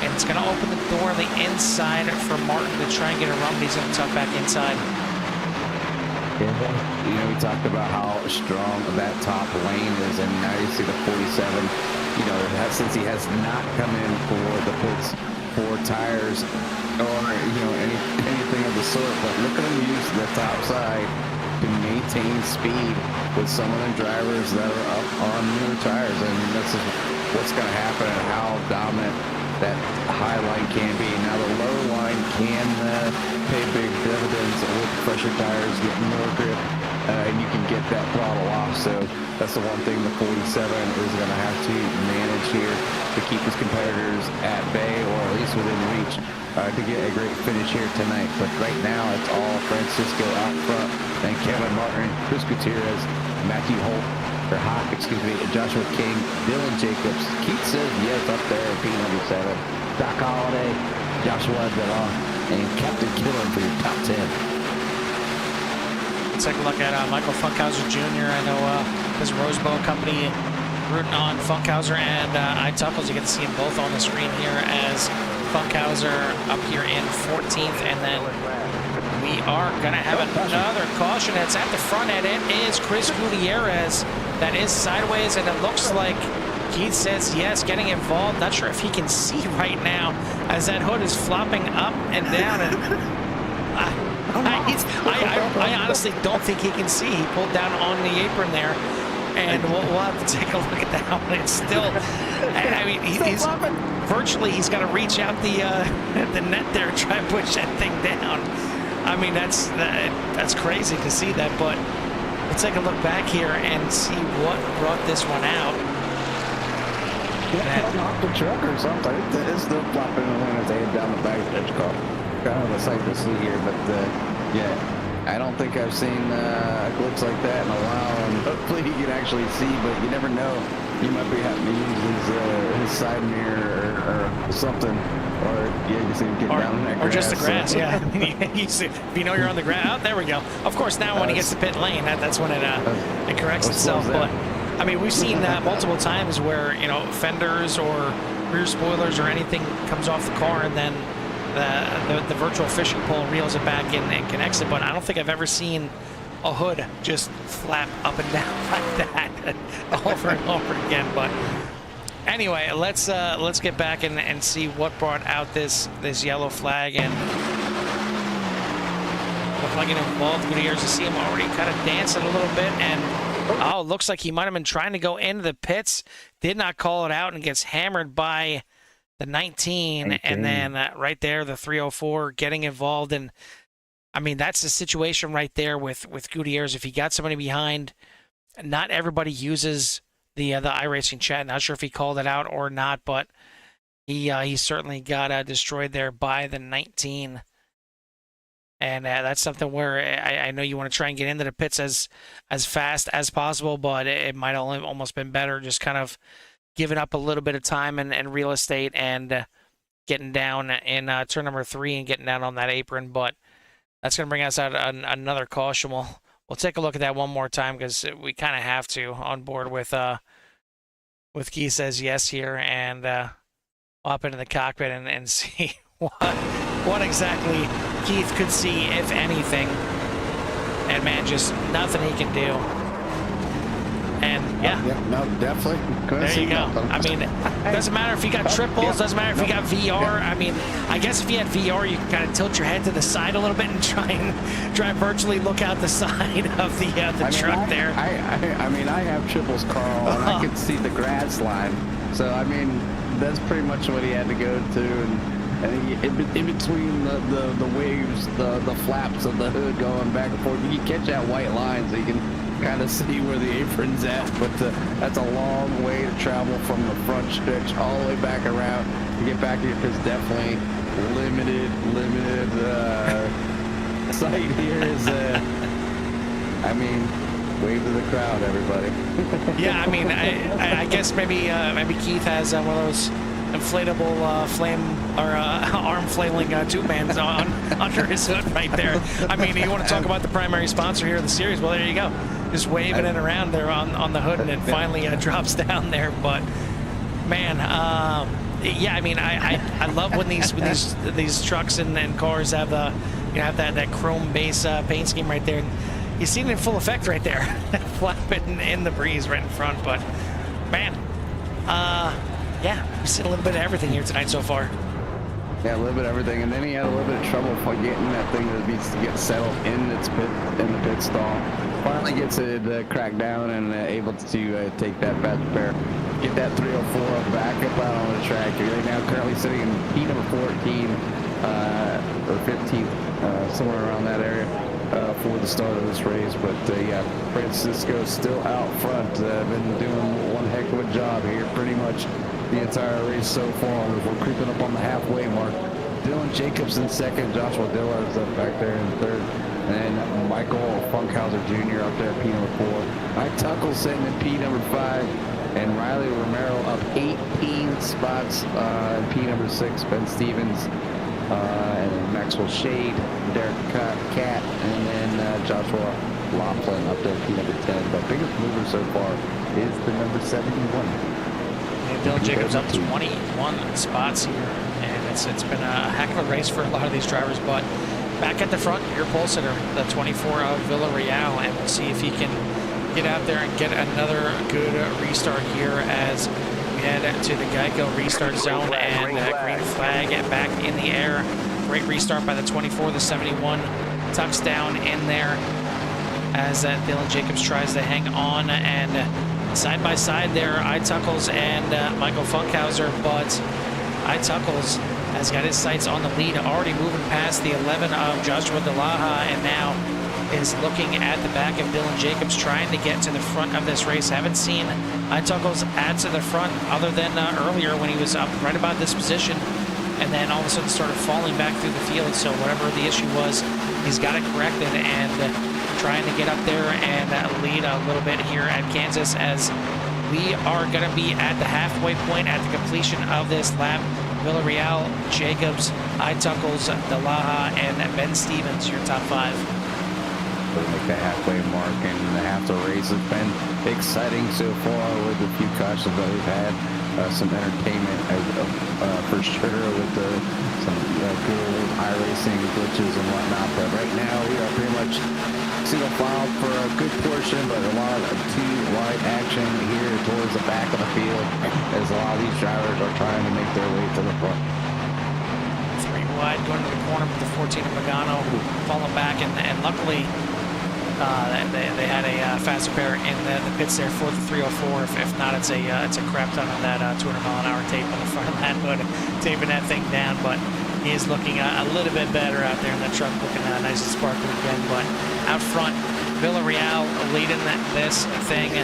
and it's going to open the door on the inside for Martin to try and get a run, but he's going to tuck back inside. Yeah, we talked about how strong that top lane is, and now you see the 47. Since he has not come in for the pits for tires or anything of the sort, but look at him use the top side to maintain speed with some of the drivers that are up on newer tires. And this is what's going to happen and how dominant that high line can be. Now the low line can pay big dividends with fresher tires, getting more grip, and you can get that throttle off. So that's the one thing the 47 is going to have to manage here to keep his competitors at bay, or at least within reach, to get a great finish here tonight. But right now it's all Francisco out front, and Kevin Martin, Chris Gutierrez, Matthew Hott, Joshua King, Dylan Jacobs, Keith says yes up there at P97, Doc Holliday, Joshua Delon, and Captain Killen for your top 10. Let's take a look at Michael Funkhauser Jr. I know his Rosebow company rooting on Funkhauser and iTuckles. You get to see them both on the screen here, as Funkhauser up here in 14th, and then we are going to have another caution that's at the front end. It is Chris Gutierrez that is sideways, and it looks like Keith says yes, getting involved. Not sure if he can see right now, as that hood is flopping up and down. And I honestly don't think he can see. He pulled down on the apron there, and we'll have to take a look at that one. It's still, I mean, he's virtually, he's got to reach out the net there and try and push that thing down. I mean, that's crazy to see that, but we'll take a look back here and see what brought this one out. Yeah, off the truck or something. It's still flopping around as they head down the back edge car. Kind of a sight to see here, but yeah, I don't think I've seen a glitch like that in a while, and hopefully you can actually see, but you never know. You might be having to use his side mirror or something, or yeah, you see him get down in that grass. Or just the grass, so. Yeah. If you know you're on the grass, oh, there we go. Of course, now when he gets to pit lane, that's when it corrects itself. But I mean, we've seen that multiple times where fenders or rear spoilers or anything comes off the car, and then the virtual fishing pole reels it back in and connects it. But I don't think I've ever seen a hood just flap up and down like that over and over again. But anyway, let's get back and see what brought out this yellow flag. And looked like it involved Gutierrez. To see him already kind of dancing a little bit, and looks like he might have been trying to go into the pits, did not call it out, and gets hammered by the 19, and then right there, the 304 getting involved. And I mean, that's the situation right there with Gutierrez. If he got somebody behind, not everybody uses the iRacing chat. Not sure if he called it out or not, but he certainly got destroyed there by the 19. And that's something where I know you want to try and get into the pits as fast as possible, but it might only almost been better just kind of giving up a little bit of time and real estate and getting down in turn number 3 and getting down on that apron. But that's going to bring us out another caution. We'll take a look at that one more time because we kind of have to on board with Keith Says Yes here, and hop into the cockpit and see what exactly Keith could see, if anything. And man, just nothing he can do. And yeah, no, definitely. There you go. I mean, doesn't matter if you got triples, doesn't matter if you got VR. I mean, I guess if you had VR, you can kind of tilt your head to the side a little bit and try and virtually look out the side of the truck there. I mean, I have triples, Carl, and I could see the grass line. So I mean, that's pretty much what he had to go to. And in between the waves, the flaps of the hood going back and forth, you can catch that white line, so you can kind of see where the apron's at. But that's a long way to travel from the front stretch all the way back around to get back here, because definitely limited sight here is I mean, wave to the crowd, everybody. Yeah, I mean, I guess maybe Keith has one of those inflatable flame or arm flailing tube bands under his hood right there. I mean, you want to talk about the primary sponsor here of the series? Well, there you go, just waving it around there on the hood, and it finally drops down there. But man, yeah, I mean, I love when these trucks and cars have that chrome base paint scheme right there. And you see it in full effect right there, flapping in the breeze right in front. But man, yeah, we've seen a little bit of everything here tonight so far. Yeah, a little bit of everything, and then he had a little bit of trouble getting that thing that needs to get settled in the pit stall. Finally gets it cracked down and able to take that bad repair, get that 304 back up out on the track. Right now, currently sitting in P number 14 or 15, somewhere around that area for the start of this race. But yeah, Francisco's still out front. Been doing one heck of a job here, pretty much the entire race so far. We're creeping up on the halfway mark. Dylan Jacobs in second, Joshua Dilla is up back there in third, and then Michael Funkhauser Jr. up there, P number 4. Mike Tuckle sitting in P number 5, and Riley Romero up 18 spots in P number 6. Ben Stevens and Maxwell Shade, Derek Cat, and then Joshua Laughlin up there, P number 10. But biggest mover so far is the number 71. Dylan Jacobs up 21 spots here, and it's been a heck of a race for a lot of these drivers. But back at the front, your pole sitter, the 24 of Villarreal, and we'll see if he can get out there and get another good restart here as we head to the Geico restart zone, and green flag back in the air. Great restart by the 24, the 71 tucks down in there as Dylan Jacobs tries to hang on, and side by side there, Tuckles and Michael Funkhauser, but Tuckles has got his sights on the lead, already moving past the 11 of Joshua Delaha, and now is looking at the back of Dylan Jacobs, trying to get to the front of this race. Haven't seen Tuckles add to the front other than earlier when he was up right about this position, and then all of a sudden started falling back through the field. So whatever the issue was, he's got it corrected, and trying to get up there and lead a little bit here at Kansas, as we are going to be at the halfway point at the completion of this lap. Villarreal, Jacobs, Tuckles, Delaha, and Ben Stevens, your top 5. We'll make the halfway mark, and half the race has been exciting so far with a few cautions that we've had. Some entertainment for sure with some good iRacing glitches and whatnot. But right now we are pretty much single file for a good portion, but a lot of two-wide action here towards the back of the field as a lot of these drivers are trying to make their way to the front. 3 wide going to the corner with the 14 of Pagano falling back, and luckily they had a fast repair in the pits there for the 304. If not, it's a crap ton of that 200-mile-an-hour tape on the front of that hood, taping that thing down. But he is looking a little bit better out there in that truck, looking nice and sparkly again. But out front, Villarreal leading this thing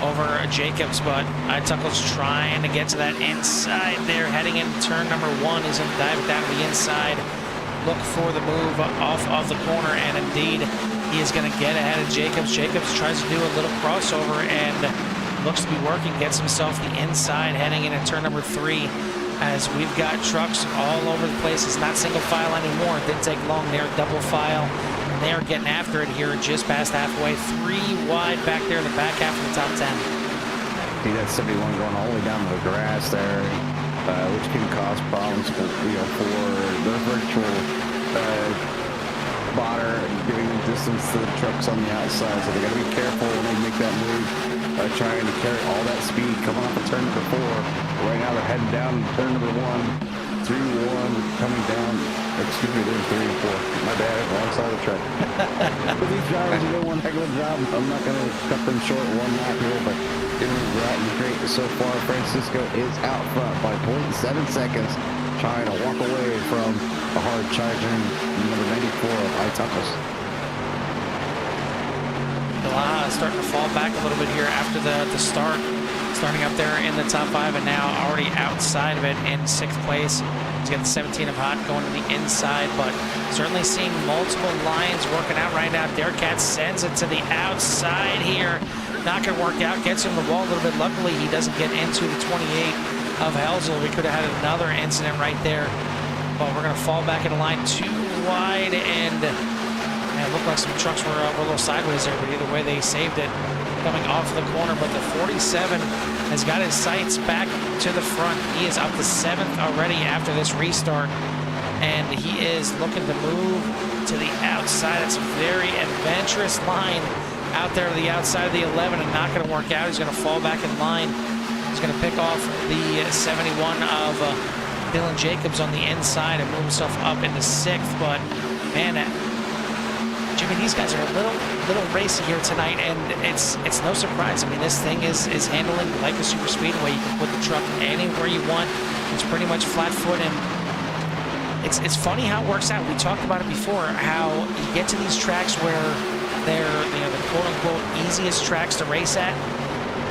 over Jacobs, but Ituckle's trying to get to that inside there, heading into turn number 1. He's going to dive it down to the inside, look for the move off of the corner, and indeed, he is going to get ahead of Jacobs. Jacobs tries to do a little crossover and looks to be working, gets himself the inside, heading into turn number 3, as we've got trucks all over the place. It's not single file anymore. It didn't take long. They're double file. They are getting after it here just past halfway. 3 wide back there in the back half of the top 10. See that 71 going all the way down to the grass there, which can cause problems for, for the virtual spotter, giving them distance to the trucks on the outside. So they got to be careful when they make that move, trying to carry all that speed coming off of turn number 4. Right now they're heading down turn number 1. 3-1 coming down. Excuse me, there's 3 and 4. My bad, wrong side of the track. But these drivers are doing one heck of a job. I'm not going to cut them short one lap here, but giving it rotten great so far. Francisco is out front by 0.7 seconds, trying to walk away from a hard charger number 94 of Ituckles. Starting to fall back a little bit here after the start. Starting up there in the top 5 and now already outside of it in 6th place. He's got the 17 of hot going to the inside, but certainly seeing multiple lines working out right now. Bearcat sends it to the outside here. Not going to work out. Gets him the wall a little bit. Luckily, he doesn't get into the 28 of Helzel. We could have had another incident right there, but we're going to fall back into line 2 wide, and it looked like some trucks were a little sideways there, but either way, they saved it coming off the corner. But the 47 has got his sights back to the front. He is up to 7th already after this restart, and he is looking to move to the outside. It's a very adventurous line out there to the outside of the 11, and not going to work out. He's going to fall back in line. He's going to pick off the 71 of Dylan Jacobs on the inside and move himself up into 6th. But man, Jimmy, these guys are a little racy here tonight, and it's no surprise. I mean, this thing is handling like a super speedway. You can put the truck anywhere you want. It's pretty much flat foot, and it's funny how it works out. We talked about it before, how you get to these tracks where they're the quote-unquote easiest tracks to race at,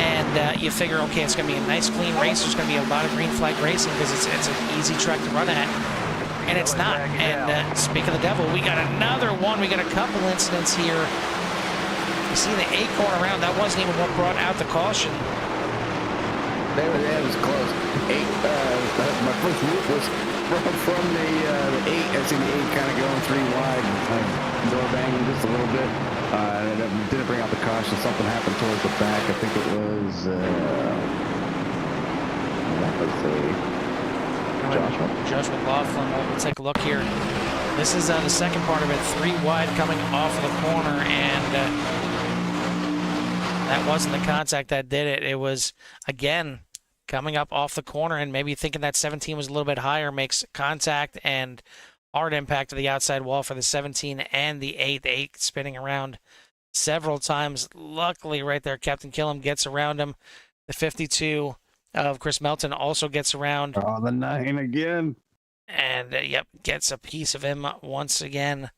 and you figure, okay, it's going to be a nice, clean race. There's going to be a lot of green flag racing because it's an easy track to run at. And it's not. And speak of the devil, we got another one. We got a couple incidents here. You see the 8 going around. That wasn't even what brought out the caution. That was close. 8. My first loop was from the 8. I seen the 8 kind of going 3 wide, door banging just a little bit. And it didn't bring out the caution. Something happened towards the back. I think it was. That was Josh McLaughlin. We'll take a look here. This is the second part of it. 3 wide coming off of the corner, and that wasn't the contact that did it. It was, again, coming up off the corner, and maybe thinking that 17 was a little bit higher, makes contact and hard impact to the outside wall for the 17 and the 8. The 8 spinning around several times. Luckily, right there, Captain Killam gets around him. The 52 of Chris Melton also gets around. Oh, the 9 again. And, yep, gets a piece of him once again.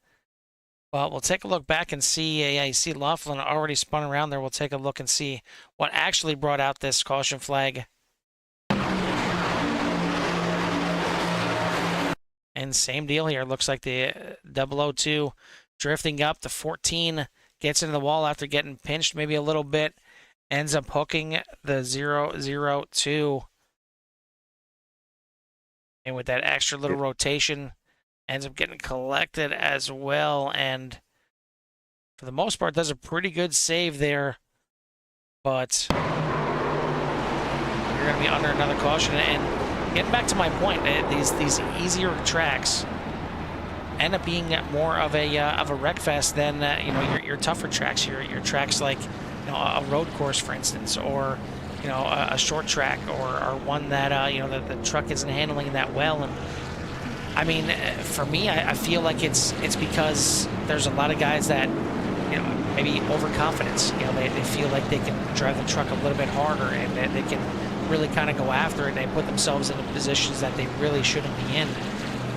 Well, we'll take a look back and see. Yeah, you see Laughlin already spun around there. We'll take a look and see what actually brought out this caution flag. And same deal here. Looks like the 002 drifting up. The 14 gets into the wall after getting pinched maybe a little bit. Ends up hooking the 002. And with that extra little rotation, ends up getting collected as well. And for the most part, does a pretty good save there. But you're going to be under another caution. And getting back to my point, these easier tracks end up being more of a wreck fest than your tougher tracks. Your tracks like a road course, for instance, or a short track, or one that the truck isn't handling that well. And I mean, for me, I feel like it's because there's a lot of guys that maybe overconfidence. They feel like they can drive the truck a little bit harder, and that they can really kind of go after it. And they put themselves in positions that they really shouldn't be in.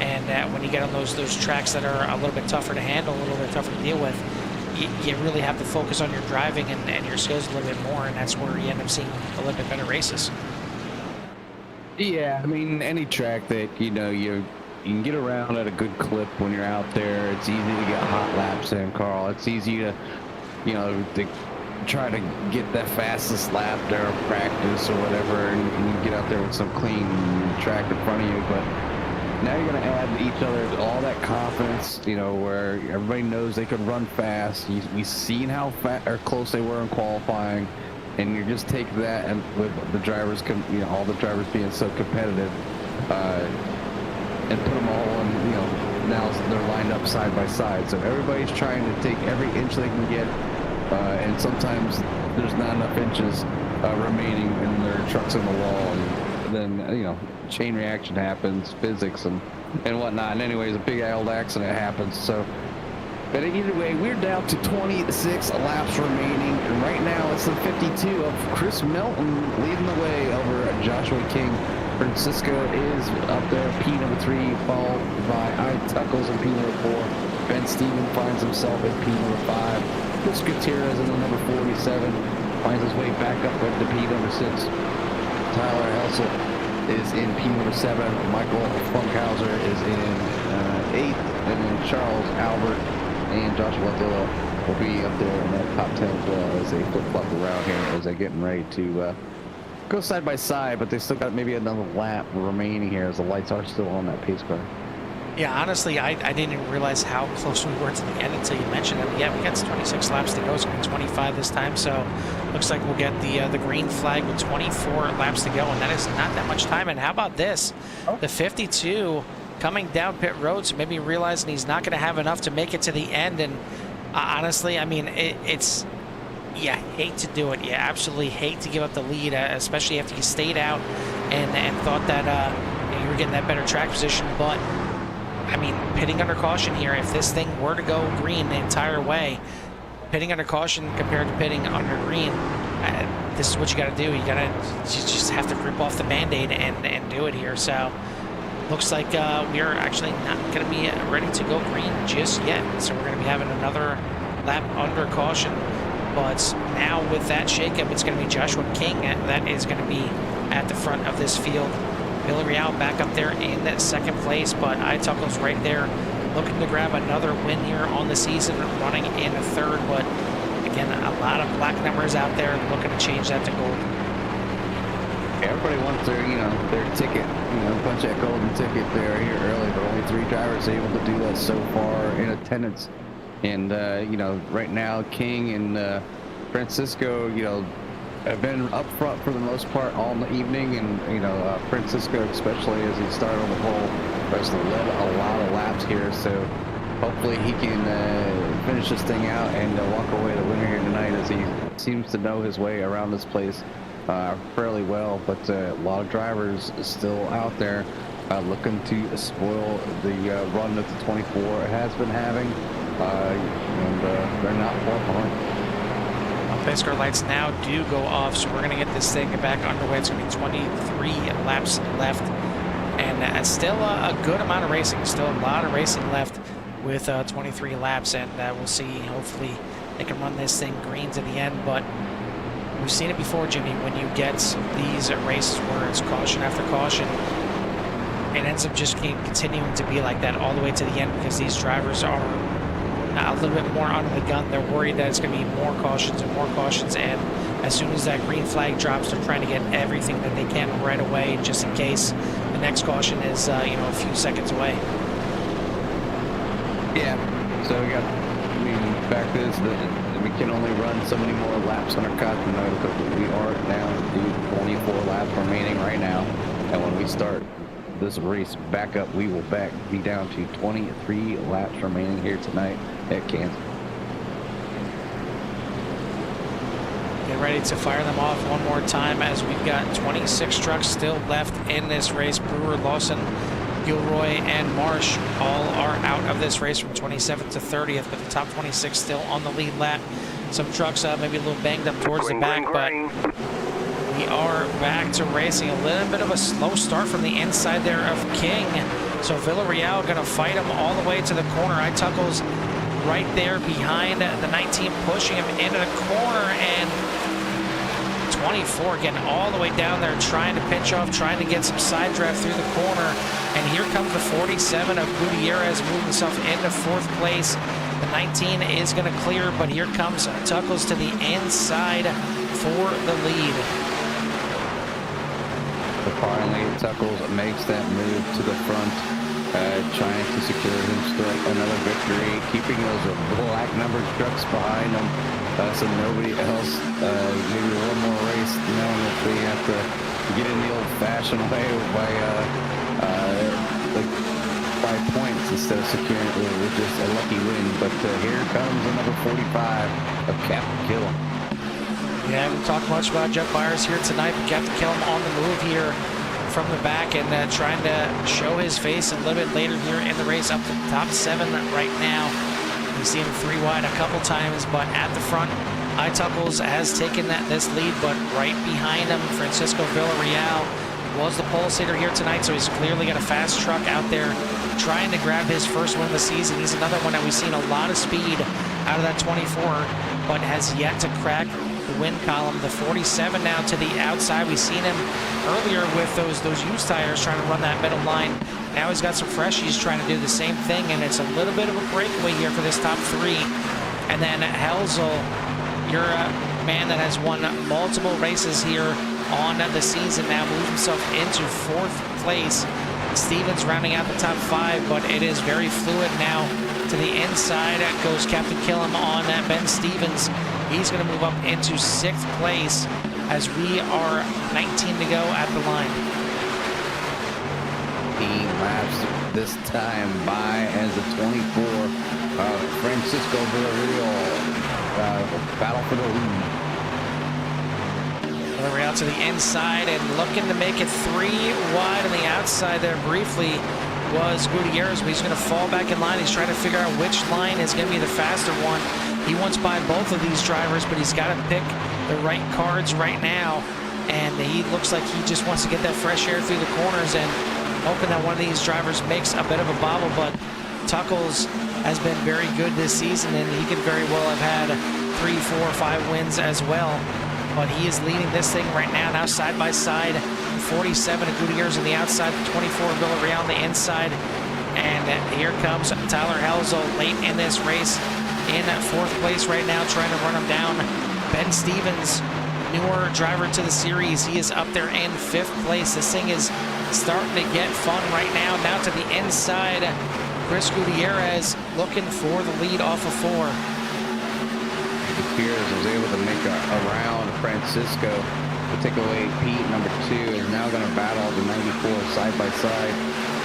And when you get on those tracks that are a little bit tougher to handle, a little bit tougher to deal with, you really have to focus on your driving and your skills a little bit more, and that's where you end up seeing a little bit better races. Yeah, I mean, any track that, you know, you can get around at a good clip when you're out there. It's easy to get hot laps in, Carl. It's easy to, you know, to try to get that fastest lap there of practice or whatever, and you get out there with some clean track in front of you. But now you're going to add each other all that confidence, you know, where everybody knows they can run fast. We've seen how close they were in qualifying, and you just take that and with the drivers, you know, all the drivers being so competitive, and put them all in, you know, now they're lined up side by side. So everybody's trying to take every inch they can get, and sometimes there's not enough inches remaining and their truck's in the wall, and then, you know, chain reaction happens, physics and whatnot. And anyways, a big old accident happens. So, but either way, we're down to 26 laps remaining, and right now it's the 52 of Chris Melton leading the way over Joshua King. Francisco is up there, P number 3, followed by Tuckles in P number 4. Ben Steven finds himself at P number 5. Chris Gutierrez in the number 47 finds his way back up into P number 6. Tyler Helsel is in P number 7. Michael Funkhauser is in 8th, and then Charles Albert and Joshua Dilla will be up there in that top 10 as well as they flip-flop around here as they're getting ready to go side by side, but they still got maybe another lap remaining here as the lights are still on that pace car. Yeah, honestly, I didn't even realize how close we were to the end until you mentioned it. Yeah, we got 26 laps to go. It's going to be 25 this time, so looks like we'll get the green flag with 24 laps to go, and that is not that much time. And how about this? The 52 coming down pit road, so maybe realizing he's not going to have enough to make it to the end. And honestly, I mean, it's... You hate to do it. You absolutely hate to give up the lead, especially after you stayed out and thought that you were getting that better track position. But, I mean, pitting under caution here, if this thing were to go green the entire way, pitting under caution compared to pitting under green, this is what you got to do. You just have to rip off the Band-Aid and do it here. So, looks like we are actually not going to be ready to go green just yet. So, we're going to be having another lap under caution. But now with that shakeup, it's going to be Joshua King that is going to be at the front of this field. Villarreal back up there in that second place, but Ituckle's right there looking to grab another win here on the season, running in third. But again, a lot of black numbers out there looking to change that to gold. Everybody wants their, you know, their ticket, you know, punch that golden ticket there here early, but only 3 drivers able to do that so far in attendance. And, you know, right now, King and Francisco, you know, have been up front for the most part all the evening. And, you know, Francisco, especially as he started on the pole, has led a lot of laps here. So hopefully he can finish this thing out and walk away the winner here tonight, as he seems to know his way around this place fairly well. But a lot of drivers still out there looking to spoil the run that the 24 has been having. And they're not far behind. YESCAR lights now do go off, so we're going to get this thing back underway. It's going to be 23 laps left, and still a good amount of racing. Still a lot of racing left with 23 laps, and we'll see. Hopefully they can run this thing green to the end, but we've seen it before, Jimmy. When you get these races where it's caution after caution, it ends up just continuing to be like that all the way to the end, because these drivers are a little bit more under the gun. They're worried that it's going to be more cautions, and as soon as that green flag drops, they're trying to get everything that they can right away, just in case the next caution is you know, a few seconds away. Yeah, so we got, I mean, fact is that we can only run so many more laps on our caution now, because we are down to 24 laps remaining right now, and when we start this race back up, we will be down to 23 laps remaining here tonight at Kansas. Get ready to fire them off one more time, as we've got 26 trucks still left in this race. Brewer, Lawson, Gilroy, and Marsh all are out of this race from 27th to 30th, but the top 26 still on the lead lap. Some trucks maybe a little banged up towards the back, but we are back to racing. A little bit of a slow start from the inside there of King. So Villarreal going to fight him all the way to the corner. Ituckles right there behind the 19, pushing him into the corner, and 24 getting all the way down there, trying to pinch off, trying to get some side draft through the corner. And here comes the 47 of Gutierrez, moving himself into 4th place. The 19 is going to clear, but here comes Tuckles to the inside for the lead. But finally, Tuckles makes that move to the front, trying to secure himself another victory, keeping those black numbered trucks behind him. So nobody else, maybe one more race, knowing that they have to get in the old-fashioned way by points instead of securing it with just a lucky win. But here comes the number 45 of Captain Killam. Yeah, I haven't talked much about Jeff Byers here tonight, but Captain Killam on the move here from the back and trying to show his face a little bit later here in the race, up to the top 7 right now. We've seen him 3 wide a couple times, but at the front, Tuckles has taken this lead, but right behind him, Francisco Villarreal was the pole sitter here tonight, so he's clearly got a fast truck out there trying to grab his first win of the season. He's another one that we've seen a lot of speed out of that 24, but has yet to crack the win column. The 47 now to the outside. We've seen him earlier with those used tires trying to run that middle line. Now he's got some freshies trying to do the same thing, and it's a little bit of a breakaway here for this top 3. And then Helzel, you're a man that has won multiple races here on the season, now moves himself into 4th place. Stevens rounding out the top 5, but it is very fluid now. To the inside goes Captain Killam on Ben Stevens. He's going to move up into 6th place as we are 19 to go at the line. 15 laps this time by as the 24 Francisco Villarreal battle for the lead. Villarreal to the inside and looking to make it 3 wide on the outside there briefly was Gutierrez, but he's going to fall back in line. He's trying to figure out which line is going to be the faster one. He wants by both of these drivers, but he's got to pick the right cards right now, and he looks like he just wants to get that fresh air through the corners and hoping that one of these drivers makes a bit of a bobble. But Tuckles has been very good this season, and he could very well have had 3, 4, 5 wins as well. But he is leading this thing right now side by side. 47 of Gutierrez on the outside, 24 Villarreal on the inside. And here comes Tyler Helzel late in this race in 4th place right now, trying to run him down. Ben Stevens, newer driver to the series, he is up there in 5th place. This thing is starting to get fun right now. Now to the inside, Chris Gutierrez looking for the lead off of 4. Gutierrez was able to make a round. Francisco to take away Pete, number 2, is now going to battle the 94 side by side.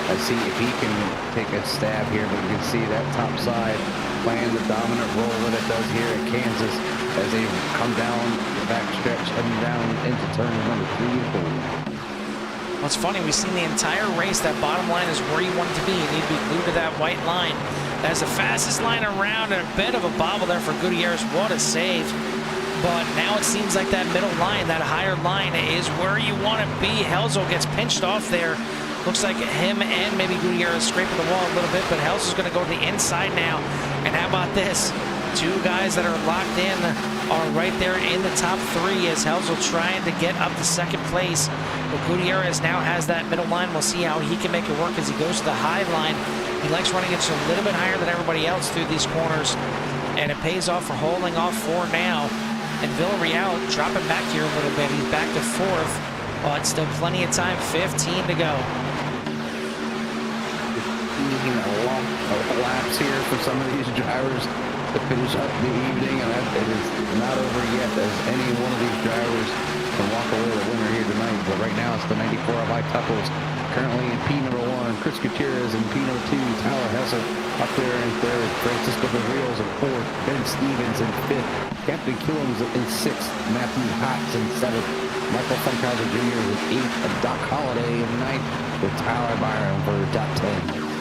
I see if he can take a stab here, but you can see that top side playing the dominant role that it does here at Kansas as they come down the back stretch, heading down into turns number 3 and 4. Well, it's funny, we've seen the entire race, that bottom line is where you want it to be. You need to be glued to that white line. That's the fastest line around, and a bit of a bobble there for Gutierrez. What a save. But now it seems like that middle line, that higher line, is where you want to be. Helzel gets pinched off there. Looks like him and maybe Gutierrez scraping the wall a little bit, but Helzel's going to go to the inside now. And how about this? 2 guys that are locked in are right there in the top 3 as Helzel trying to get up to 2nd place. But Gutierrez now has that middle line. We'll see how he can make it work as he goes to the high line. He likes running it just a little bit higher than everybody else through these corners, and it pays off for holding off 4 now. And Villarreal dropping back here a little bit. He's back to 4th, but still plenty of time, 15 to go. 15 laps here for some of these drivers to finish up the evening, and it is not over yet as any one of these drivers can walk away the winner here tonight. But right now it's the 94 of Tuckles currently in P number 1, Chris Gutierrez in P number 2, Tyler Helzel up there in 3rd, Francisco Villarreal in 4th, Ben Stevens in 5th, Captain Killam's in 6th, Matthew Hotz in 7th, Michael Funkhauser Jr. in 8th, and Doc Holliday in 9th, with Tyler Byron for the top 10.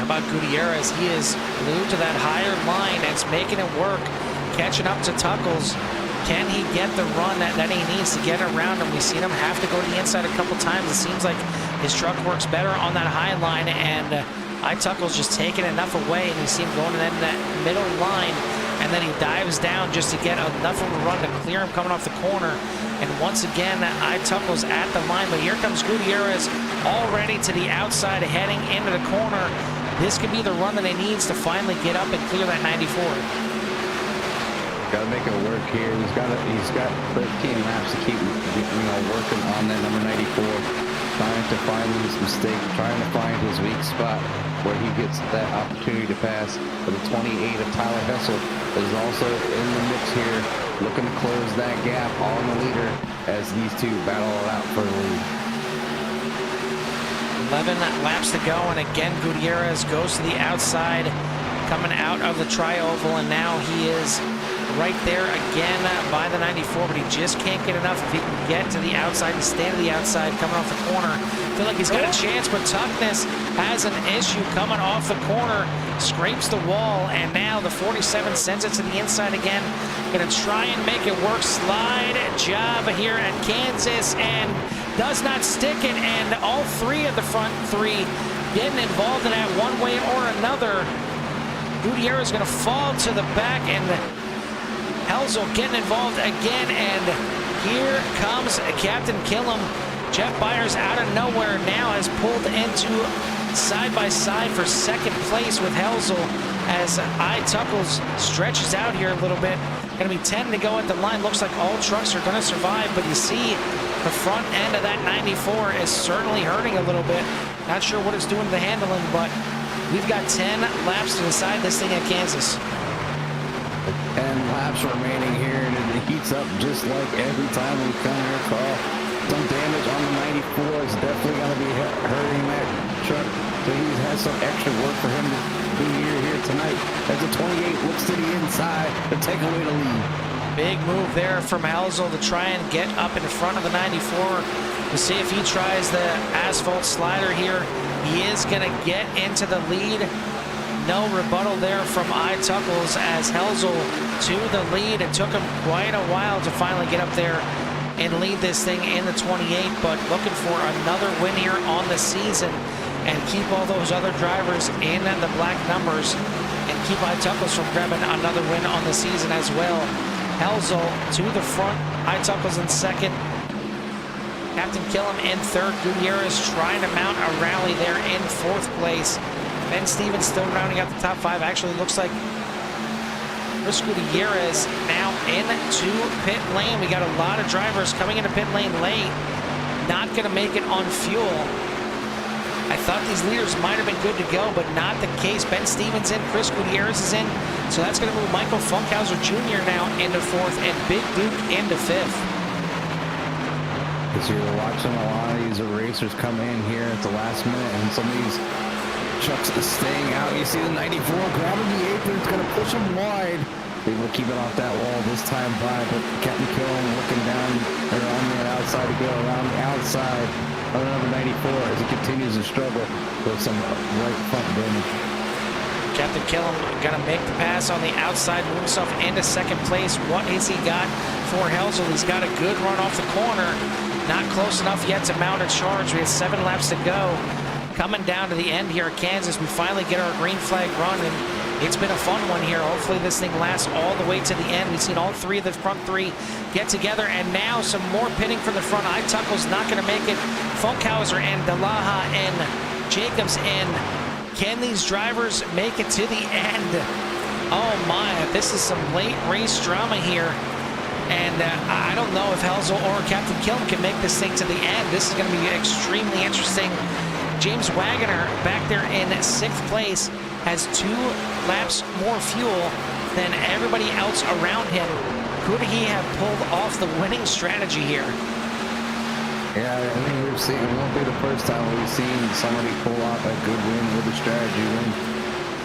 How about Gutierrez? He is glued to that higher line. It's making it work, catching up to Tuckles. Can he get the run that he needs to get around him? We've seen him have to go to the inside a couple times. It seems like his truck works better on that high line, and Ituckle's just taking enough away, and you see him going in that middle line, and then he dives down just to get enough of a run to clear him coming off the corner. And once again, Ituckle's at the line, but here comes Gutierrez already to the outside, heading into the corner. This could be the run that he needs to finally get up and clear that 94. Got to make it work here. He's got 13 laps to keep working on that number 94, trying to find his mistake, trying to find his weak spot where he gets that opportunity to pass. But the 28 of Tyler Hessel is also in the mix here, looking to close that gap on the leader as these two battle it out for the lead. 11 laps to go, and again Gutierrez goes to the outside, coming out of the tri-oval, and now he is right there again by the 94, but he just can't get enough. If he can get to the outside and stand to the outside coming off the corner, I feel like he's got a chance, but Tuckness has an issue coming off the corner, scrapes the wall, and now the 47 sends it to the inside again. Gonna try and make it work. Slide job here at Kansas, and does not stick it, and all three of the front three getting involved in that one way or another. Gutierrez is gonna fall to the back, and Helzel getting involved again, and here comes Captain Killam. Jeff Byers out of nowhere now has pulled into side-by-side for second place with Helzel as Ituckles stretches out here a little bit. Going to be 10 to go at the line. Looks like all trucks are going to survive, but you see the front end of that 94 is certainly hurting a little bit. Not sure what it's doing to the handling, but we've got 10 laps to decide this thing at Kansas. 10 laps remaining here, and it heats up just like every time we come here, Carl. Some damage on the 94 is definitely going to be hurting that truck, so he's had some extra work for him to do here tonight as the 28 looks to the inside to take away the lead. Big move there from Helzel to try and get up in front of the 94 to see if he tries the asphalt slider here. He is going to get into the lead. No rebuttal there from Ituckles as Helzel to the lead. It took him quite a while to finally get up there and lead this thing in the 28, but looking for another win here on the season and keep all those other drivers in the black numbers and keep Ituckles from grabbing another win on the season as well. Helzel to the front, Ituckles in second, Captain Killam in third, Gutierrez trying to mount a rally there in fourth place. Ben Stevens still rounding out the top five. Actually looks like Chris Gutierrez now into pit lane. We got a lot of drivers coming into pit lane late, not going to make it on fuel. I thought these leaders might have been good to go, but not the case. Ben Stevens in, Chris Gutierrez is in, so that's going to move Michael Funkhauser Jr. now into fourth and Big Duke into fifth. As you're watching a lot of these racers come in here at the last minute, and some of these trucks is staying out. You see the 94 grabbing the apron. It's going to push him wide. They will keep it off that wall this time by, but Captain Killam looking down there on the outside to go around the outside of number 94 as he continues to struggle with some right front damage. Captain Killam going to make the pass on the outside, move himself into second place. What has he got for Helzel? He's got a good run off the corner. Not close enough yet to mount a charge. We have 7 laps to go. Coming down to the end here at Kansas, we finally get our green flag run, and it's been a fun one here. Hopefully this thing lasts all the way to the end. We've seen all three of the front three get together, and now some more pitting from the front. Ituckles not going to make it. Funkhauser and Delaha and Jacobs in. Can these drivers make it to the end? Oh my, this is some late race drama here. And I don't know if Helzel or Captain Killam can make this thing to the end. This is going to be extremely interesting. James Wagoner back there in 6th place has 2 laps more fuel than everybody else around him. Could he have pulled off the winning strategy here? Yeah, I think we've seen, it won't be the first time we've seen somebody pull off a good win with a strategy win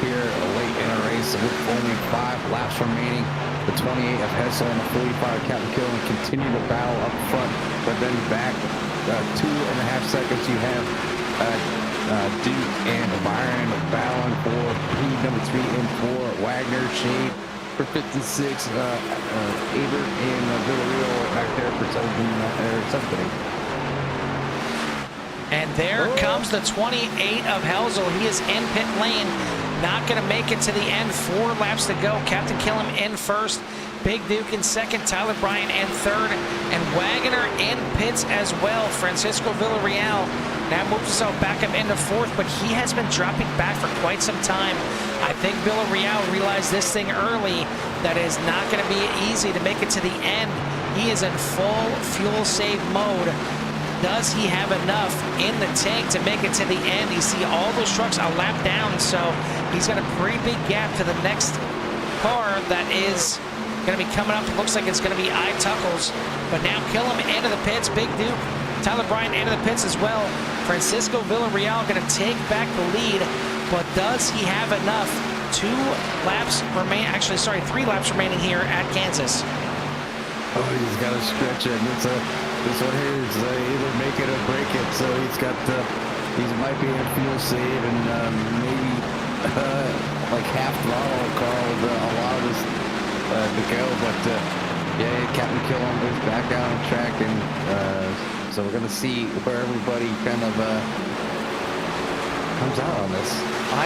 here late in a race with only 5 laps remaining. The 28 of Hessel and the 45 of Captain Killam continue to battle up front, but then back 2.5 seconds you have Duke and Byron battling for lead number 3 and 4. Wagner, Shane for 56, Aber and Villarreal back there for 17. And there comes the 28 of Helzel. He is in pit lane. Not going to make it to the end. 4 laps to go. Captain Killam in first. Big Duke in second. Tyler Bryan in third. And Wagoner in pits as well. Francisco Villarreal now moves himself back up into fourth, but he has been dropping back for quite some time. I think Villarreal realized this thing early, that it is not going to be easy to make it to the end. He is in full fuel save mode. Does he have enough in the tank to make it to the end? You see all those trucks a lap down, so he's got a pretty big gap to the next car that is going to be coming up. It looks like it's going to be Tuckles, but now Killam into the pits. Big Duke, Tyler Bryan into the pits as well. Francisco Villarreal going to take back the lead, but does he have enough? 3 laps remaining here at Kansas. Oh, he's got to stretch it. This one here is either make it or break it. So he might be in fuel save and maybe like half throttle car with a lot of this to go. But yeah, Captain Killam is back down on track, and so we're gonna see where everybody kind of comes out on this.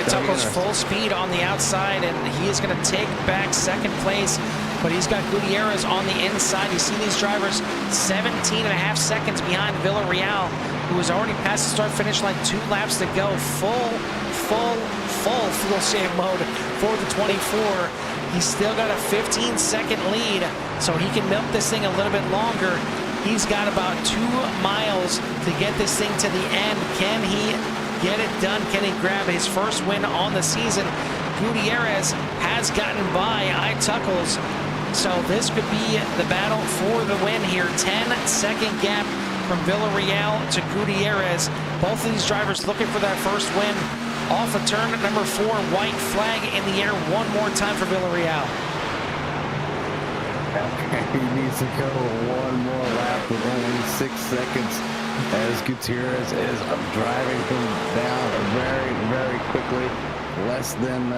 Tuckles full speed on the outside, and he is going to take back second place. But he's got Gutierrez on the inside. You see these drivers 17.5 seconds behind Villarreal, who has already passed the start-finish line. 2 laps to go. Full fuel save mode for the 24. He's still got a 15-second lead, so he can milk this thing a little bit longer. He's got about 2 miles to get this thing to the end. Can he get it done? Can he grab his first win on the season? Gutierrez has gotten by Tuckles. So this could be the battle for the win here. 10-second gap from Villarreal to Gutierrez. Both of these drivers looking for that first win. Off of turn number 4, white flag in the air one more time for Villarreal. Okay, he needs to go one more lap with only 6 seconds as Gutierrez is driving him down very, very quickly. Less than,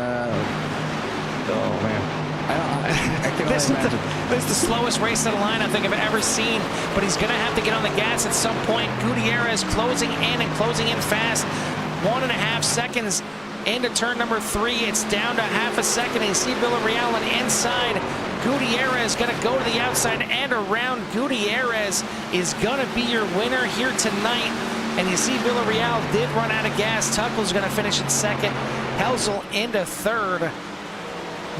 oh man. I can this imagine. This is the slowest race of the line I think I've ever seen, but he's going to have to get on the gas at some point. Gutierrez closing in fast. 1.5 seconds into turn number 3. It's down to half a second. And you see Villarreal on the inside. Gutierrez going to go to the outside and around. Gutierrez is going to be your winner here tonight. And you see Villarreal did run out of gas. Tuckles going to finish in second. Helzel into third.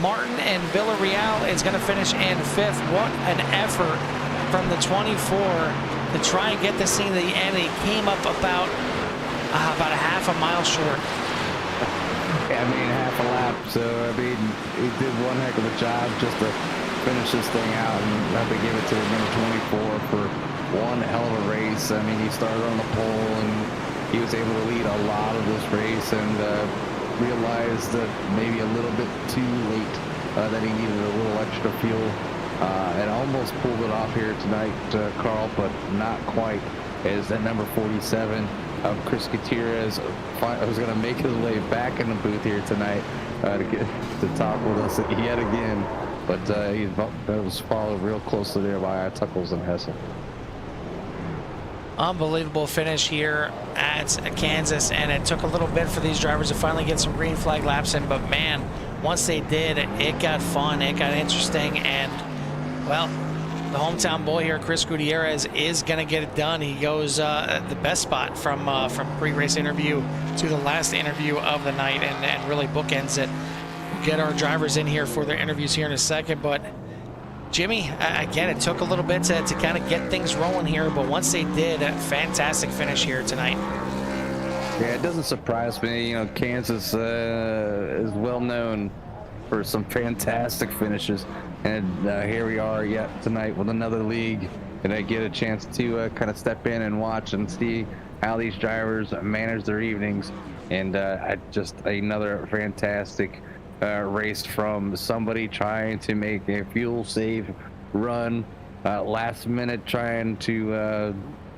Martin and Villarreal is going to finish in fifth. What an effort from the 24 to try and get this thing to the end. He came up about a half a mile short. Yeah, I mean, half a lap. So, I mean, he did one heck of a job just to finish this thing out, and have to give it to the number 24 for one hell of a race. I mean, he started on the pole, and he was able to lead a lot of this race, and realized that maybe a little bit too late that he needed a little extra fuel, and almost pulled it off here tonight, Carl, but not quite, as that number 47 of Chris Gutierrez was going to make his way back in the booth here tonight to talk with us yet again, but he was followed real closely there by Tuckles and Hessel. Unbelievable finish here at Kansas, and it took a little bit for these drivers to finally get some green flag laps in, but man, once they did, it got fun, it got interesting, and well, the hometown boy here, Chris Gutierrez, is going to get it done. He goes the best spot from pre-race interview to the last interview of the night, and really bookends it. We'll get our drivers in here for their interviews here in a second, but Jimmy, again, it took a little bit to kind of get things rolling here, but once they did, a fantastic finish here tonight. Yeah, it doesn't surprise me. You know, Kansas is well known for some fantastic finishes, and here we are yet tonight with another league, and I get a chance to kind of step in and watch and see how these drivers manage their evenings, and just another fantastic race from somebody trying to make a fuel save run, last minute trying to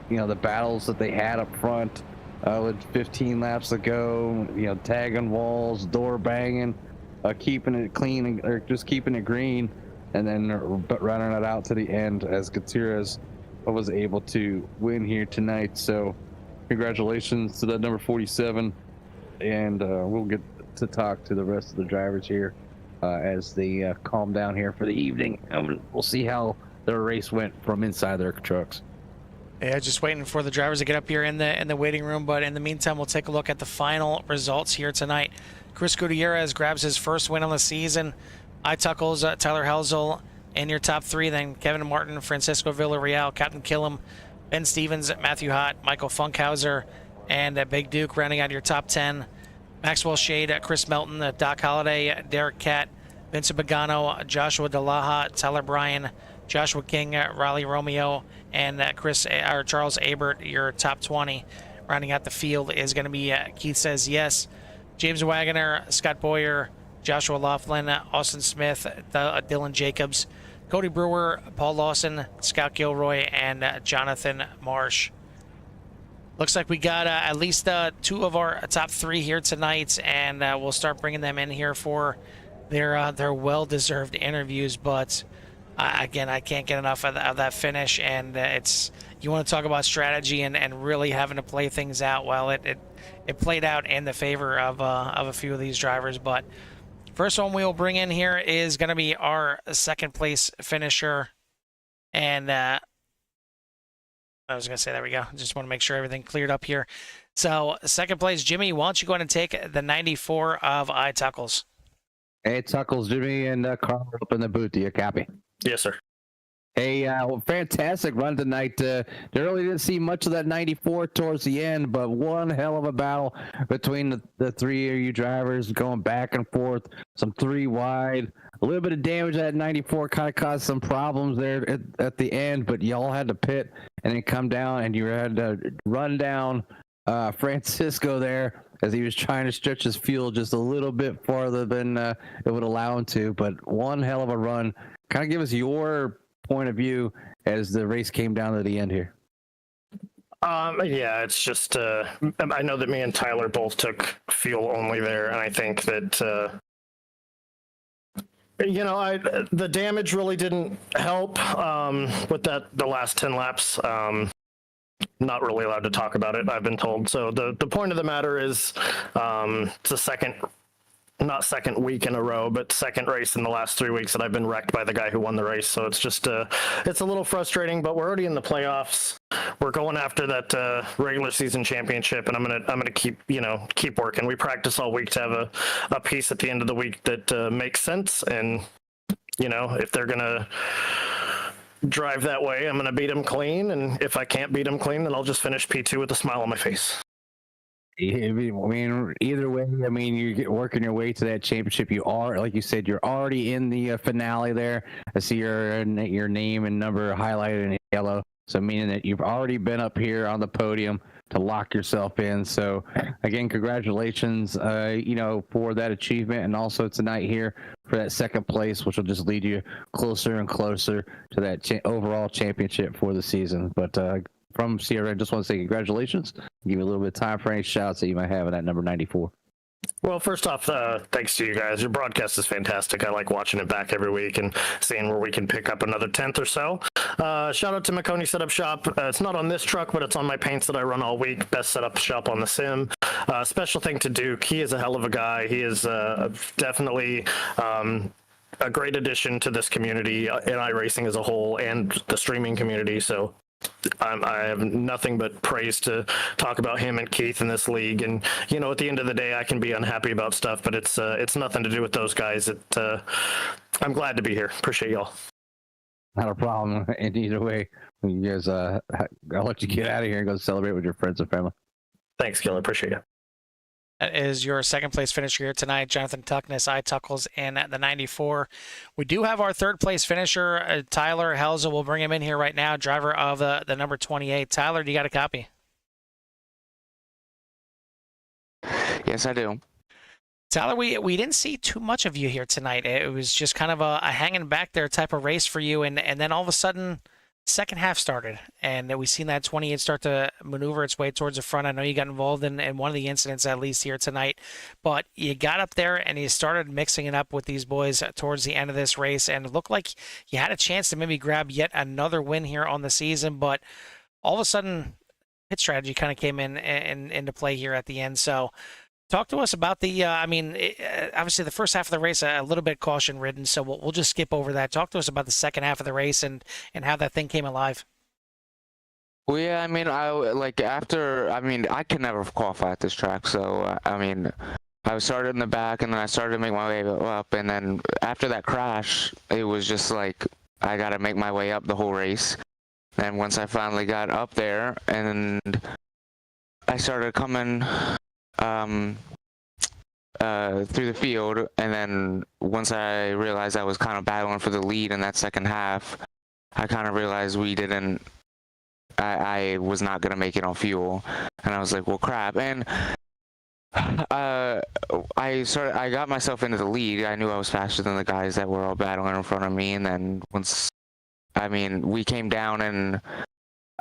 the battles that they had up front with 15 laps to go, tagging walls, door banging, keeping it clean, or just keeping it green, and then running it out to the end as Gutierrez was able to win here tonight. So congratulations to that number 47, and we'll get to talk to the rest of the drivers here as they calm down here for the evening. We'll see how their race went from inside their trucks. Yeah, just waiting for the drivers to get up here in the waiting room. But in the meantime, we'll take a look at the final results here tonight. Chris Gutierrez grabs his first win on the season. Tuckles, Tyler Helzel in your top three. Then Kevin Martin, Francisco Villarreal, Captain Killam, Ben Stevens, Matthew Hott, Michael Funkhauser, and Big Duke rounding out your top 10. Maxwell Shade, Chris Melton, Doc Holliday, Derek Catt, Vincent Pagano, Joshua DeLaha, Tyler Bryan, Joshua King, Riley Romeo, and Charles Abert, your top 20. Rounding out the field is going to be Keith Says Yes, James Wagoner, Scott Boyer, Joshua Laughlin, Austin Smith, Dylan Jacobs, Cody Brewer, Paul Lawson, Scott Gilroy, and Jonathan Marsh. Looks like we got at least two of our top three here tonight, and we'll start bringing them in here for their well-deserved interviews. But again, I can't get enough of that finish, and you want to talk about strategy and really having to play things out. Well, it played out in the favor of a few of these drivers. But first one we'll bring in here is going to be our second place finisher, and I was going to say, there we go. Just want to make sure everything cleared up here. So second place, Jimmy, why don't you go ahead and take the 94 of iTuckles? Hey, Tuckles, Jimmy, and Carl up in the booth. Do you copy? Yes, sir. Hey, fantastic run tonight. They really didn't see much of that 94 towards the end, but one hell of a battle between the three of you drivers going back and forth, some three wide. A little bit of damage at 94 kind of caused some problems there at the end, but y'all had to pit and then come down, and you had to run down Francisco there as he was trying to stretch his fuel just a little bit farther than it would allow him to. But one hell of a run. Kind of give us your point of view as the race came down to the end here. Yeah, it's just I know that me and Tyler both took fuel only there, and I think that the damage really didn't help with the last 10 laps. Not really allowed to talk about it, I've been told. So the point of the matter is it's the second week in a row, but second race in the last 3 weeks that I've been wrecked by the guy who won the race. So it's just it's a little frustrating, but we're already in the playoffs. We're going after that regular season championship, and I'm gonna keep working. We practice all week to have a piece at the end of the week that makes sense, and if they're gonna drive that way, I'm gonna beat them clean, and if I can't beat them clean, then I'll just finish P2 with a smile on my face. I mean, either way, I mean, you're working your way to that championship. You are, like you said, you're already in the finale there. I see your name and number highlighted in yellow, so meaning that you've already been up here on the podium to lock yourself in. So again, congratulations, for that achievement, and also tonight here for that second place, which will just lead you closer and closer to that overall championship for the season. But from Sierra, I just want to say congratulations. Give you a little bit of time for any shouts that you might have in that number 94. Well, first off, thanks to you guys. Your broadcast is fantastic. I like watching it back every week and seeing where we can pick up another 10th or so. Shout out to Maconi Setup Shop. It's not on this truck, but it's on my paints that I run all week. Best setup shop on the sim. Special thing to Duke. He is a hell of a guy. He is definitely a great addition to this community and iRacing as a whole, and the streaming community. So I have nothing but praise to talk about him and Keith in this league. And at the end of the day, I can be unhappy about stuff, but it's nothing to do with those guys. I'm glad to be here. Appreciate y'all. Not a problem. And either way, you guys, I'll let you get out of here and go celebrate with your friends and family. Thanks, Gil. Appreciate it. That is your second place finisher here tonight, Jonathan Tuckness, iTuckles in the 94. We do have our third place finisher, Tyler Helza. We'll bring him in here right now, driver of the number 28. Tyler, do you got a copy? Yes, I do. Tyler, we didn't see too much of you here tonight. It was just kind of a hanging back there type of race for you, and then all of a sudden, second half started, and we seen that 28 start to maneuver its way towards the front. I know you got involved in one of the incidents at least here tonight, but you got up there and you started mixing it up with these boys towards the end of this race, and it looked like you had a chance to maybe grab yet another win here on the season, but all of a sudden pit strategy kind of came into play here at the end. So talk to us about the, obviously the first half of the race, a little bit caution ridden. So we'll just skip over that. Talk to us about the second half of the race and how that thing came alive. Well, yeah, I mean, I could never qualify at this track, so I started in the back, and then I started to make my way up, and then after that crash, it was just like I got to make my way up the whole race. And once I finally got up there, and I started coming through the field, and then once I realized I was kind of battling for the lead in that second half, I kind of realized I was not going to make it on fuel, and I was like, well, crap. And I got myself into the lead. I knew I was faster than the guys that were all battling in front of me, and then we came down, and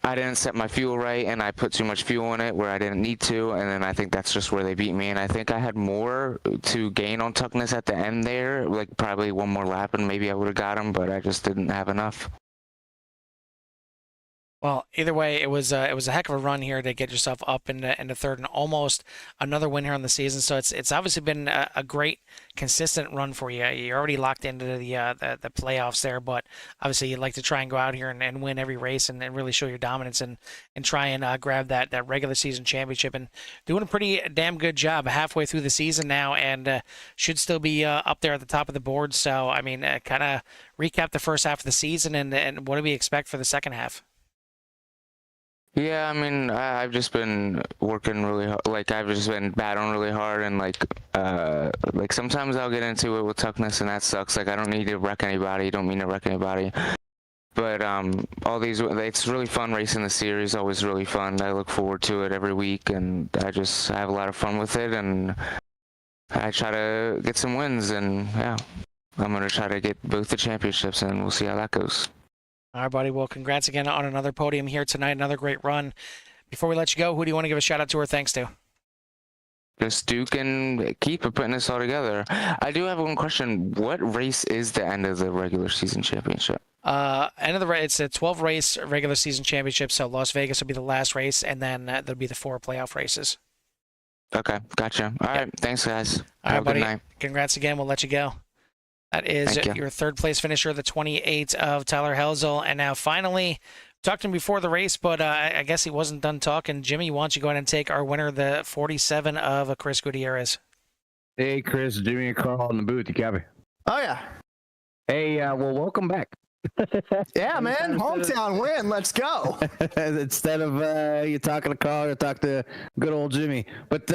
I didn't set my fuel right, and I put too much fuel in it where I didn't need to, and then I think that's just where they beat me. And I think I had more to gain on toughness at the end there, like probably one more lap, and maybe I would have got him, but I just didn't have enough. Well, either way, it was a heck of a run here to get yourself up into third and almost another win here on the season. So it's obviously been a great, consistent run for you. You're already locked into the playoffs there, but obviously you'd like to try and go out here and win every race and really show your dominance and try and grab that regular season championship, and doing a pretty damn good job halfway through the season now, and should still be up there at the top of the board. So I mean, kind of recap the first half of the season and what do we expect for the second half? Yeah, I mean, I've just been working really hard. Like, I've just been battling really hard, and like sometimes I'll get into it with toughness, and that sucks. Like, I don't need to wreck anybody. Don't mean to wreck anybody. But it's really fun racing the series. Always really fun. I look forward to it every week, and I have a lot of fun with it, and I try to get some wins, and yeah, I'm gonna try to get both the championships, and we'll see how that goes. All right, buddy. Well, congrats again on another podium here tonight. Another great run. Before we let you go, who do you want to give a shout out to or thanks to? Just Duke and Keith for putting this all together. I do have one question. What race is the end of the regular season championship? End of the race. It's a 12 race regular season championship. So Las Vegas will be the last race, and then there'll be the 4 playoff races. Okay, gotcha. All right, thanks, guys. All right, buddy. Good night. Congrats again. We'll let you go. That is your third place finisher, the 28 of Tyler Helzel. And now finally, talked to him before the race, but I guess he wasn't done talking. Jimmy, why don't you go ahead and take our winner, the 47 of Chris Gutierrez. Hey, Chris, Jimmy and Carl in the booth. You got me. Oh, yeah. Hey, well, welcome back. Yeah, man. Hometown win. Let's go. Instead of you talking to Carl, you talk to good old Jimmy. But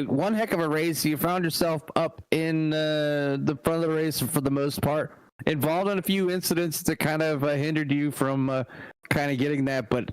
one heck of a race. You found yourself up in the front of the race for the most part. Involved in a few incidents that kind of hindered you from kind of getting that. But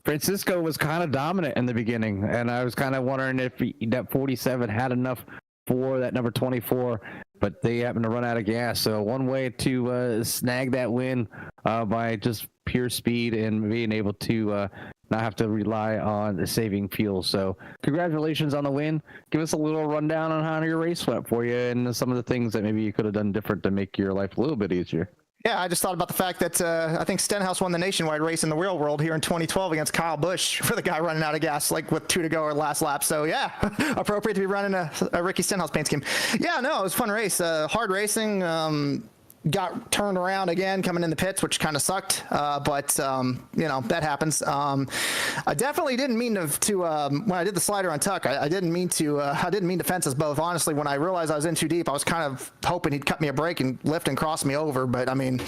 Francisco was kind of dominant in the beginning. And I was kind of wondering if that 47 had enough for that number 24. But they happened to run out of gas. So one way to snag that win by just pure speed and being able to not have to rely on saving fuel. So congratulations on the win. Give us a little rundown on how your race went for you and some of the things that maybe you could have done different to make your life a little bit easier. Yeah, I just thought about the fact that I think Stenhouse won the nationwide race in the real world here in 2012 against Kyle Busch for the guy running out of gas, like with 2 to go or last lap. So yeah, appropriate to be running a Ricky Stenhouse paint scheme. Yeah, no, it was a fun race. Hard racing. Got turned around again coming in the pits, which kind of sucked. But you know, that happens. I definitely didn't mean to when I did the slider on Tuck, I didn't mean to fence us both. Honestly, when I realized I was in too deep, I was kind of hoping he'd cut me a break and lift and cross me over. But I mean,